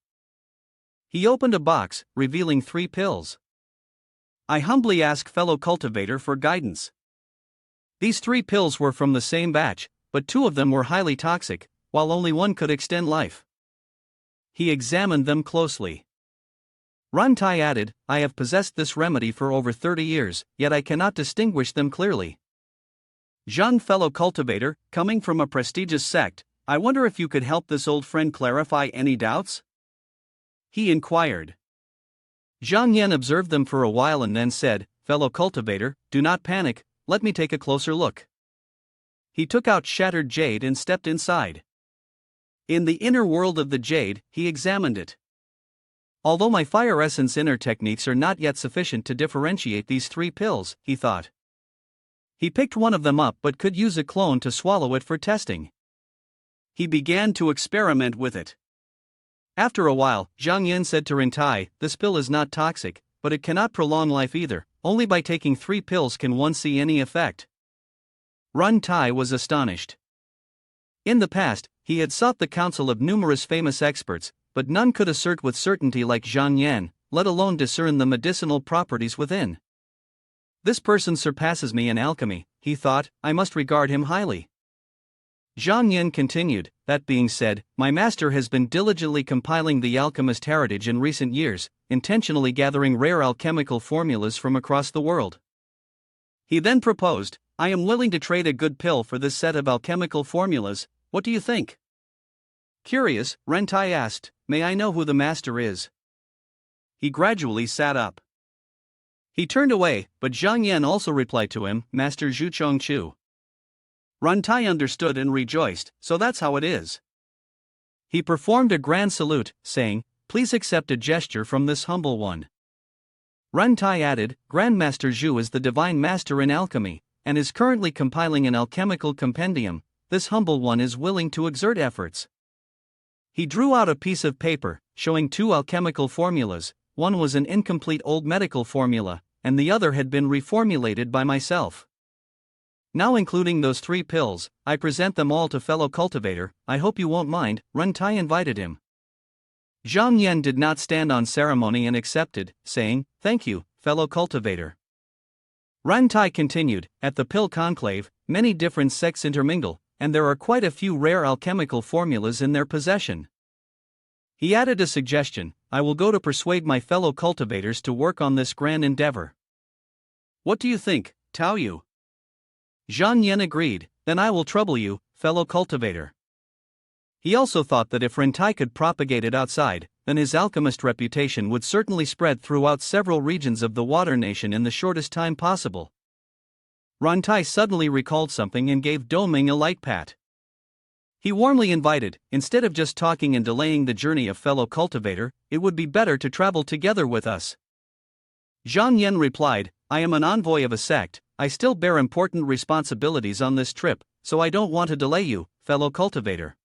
He opened a box, revealing 3 pills. I humbly ask fellow cultivator for guidance. These 3 pills were from the same batch, but 2 of them were highly toxic, while only 1 could extend life. He examined them closely. Ren Tai added, I have possessed this remedy for over 30 years, yet I cannot distinguish them clearly. Zhang, fellow cultivator, coming from a prestigious sect, I wonder if you could help this old friend clarify any doubts? He inquired. Zhang Yan observed them for a while and then said, fellow cultivator, do not panic, let me take a closer look. He took out shattered jade and stepped inside. In the inner world of the jade, he examined it. Although my fire essence inner techniques are not yet sufficient to differentiate these 3 pills, he thought. He picked one of them up but could use a clone to swallow it for testing. He began to experiment with it. After a while, Zhang Yan said to Rintai, "This pill is not toxic, but it cannot prolong life either. Only by taking 3 pills can one see any effect." Rintai was astonished. In the past, he had sought the counsel of numerous famous experts, but none could assert with certainty like Zhang Yan, let alone discern the medicinal properties within. "This person surpasses me in alchemy," he thought. "I must regard him highly." Zhang Yan continued, "That being said, my master has been diligently compiling the alchemist heritage in recent years, intentionally gathering rare alchemical formulas from across the world." He then proposed, "I am willing to trade a good pill for this set of alchemical formulas. What do you think?" Curious, Rentai asked, "May I know who the master is?" He gradually sat up. He turned away, but Zhang Yan also replied to him, "Master Zhu Chongchu." Rentai understood and rejoiced, "So that's how it is." He performed a grand salute, saying, "Please accept a gesture from this humble one." Rentai added, "Grandmaster Zhu is the divine master in alchemy, and is currently compiling an alchemical compendium. This humble one is willing to exert efforts." He drew out a piece of paper, showing 2 alchemical formulas. One was an incomplete old medical formula, and the other had been reformulated by myself. "Now, including those 3 pills, I present them all to fellow cultivator. I hope you won't mind," Rentai invited him. Zhang Yan did not stand on ceremony and accepted, saying, "Thank you, fellow cultivator." Rentai continued, "At the pill conclave, many different sects intermingle, and there are quite a few rare alchemical formulas in their possession." He added a suggestion, "I will go to persuade my fellow cultivators to work on this grand endeavor. What do you think, Tao Yu?" Zhang Yan agreed, "Then I will trouble you, fellow cultivator." He also thought that if Rentai could propagate it outside, then his alchemist reputation would certainly spread throughout several regions of the Water Nation in the shortest time possible. Rentai suddenly recalled something and gave Doming a light pat. He warmly invited, "Instead of just talking and delaying the journey of fellow cultivator, it would be better to travel together with us." Zhang Yan replied, "I am an envoy of a sect. I still bear important responsibilities on this trip, so I don't want to delay you, fellow cultivator."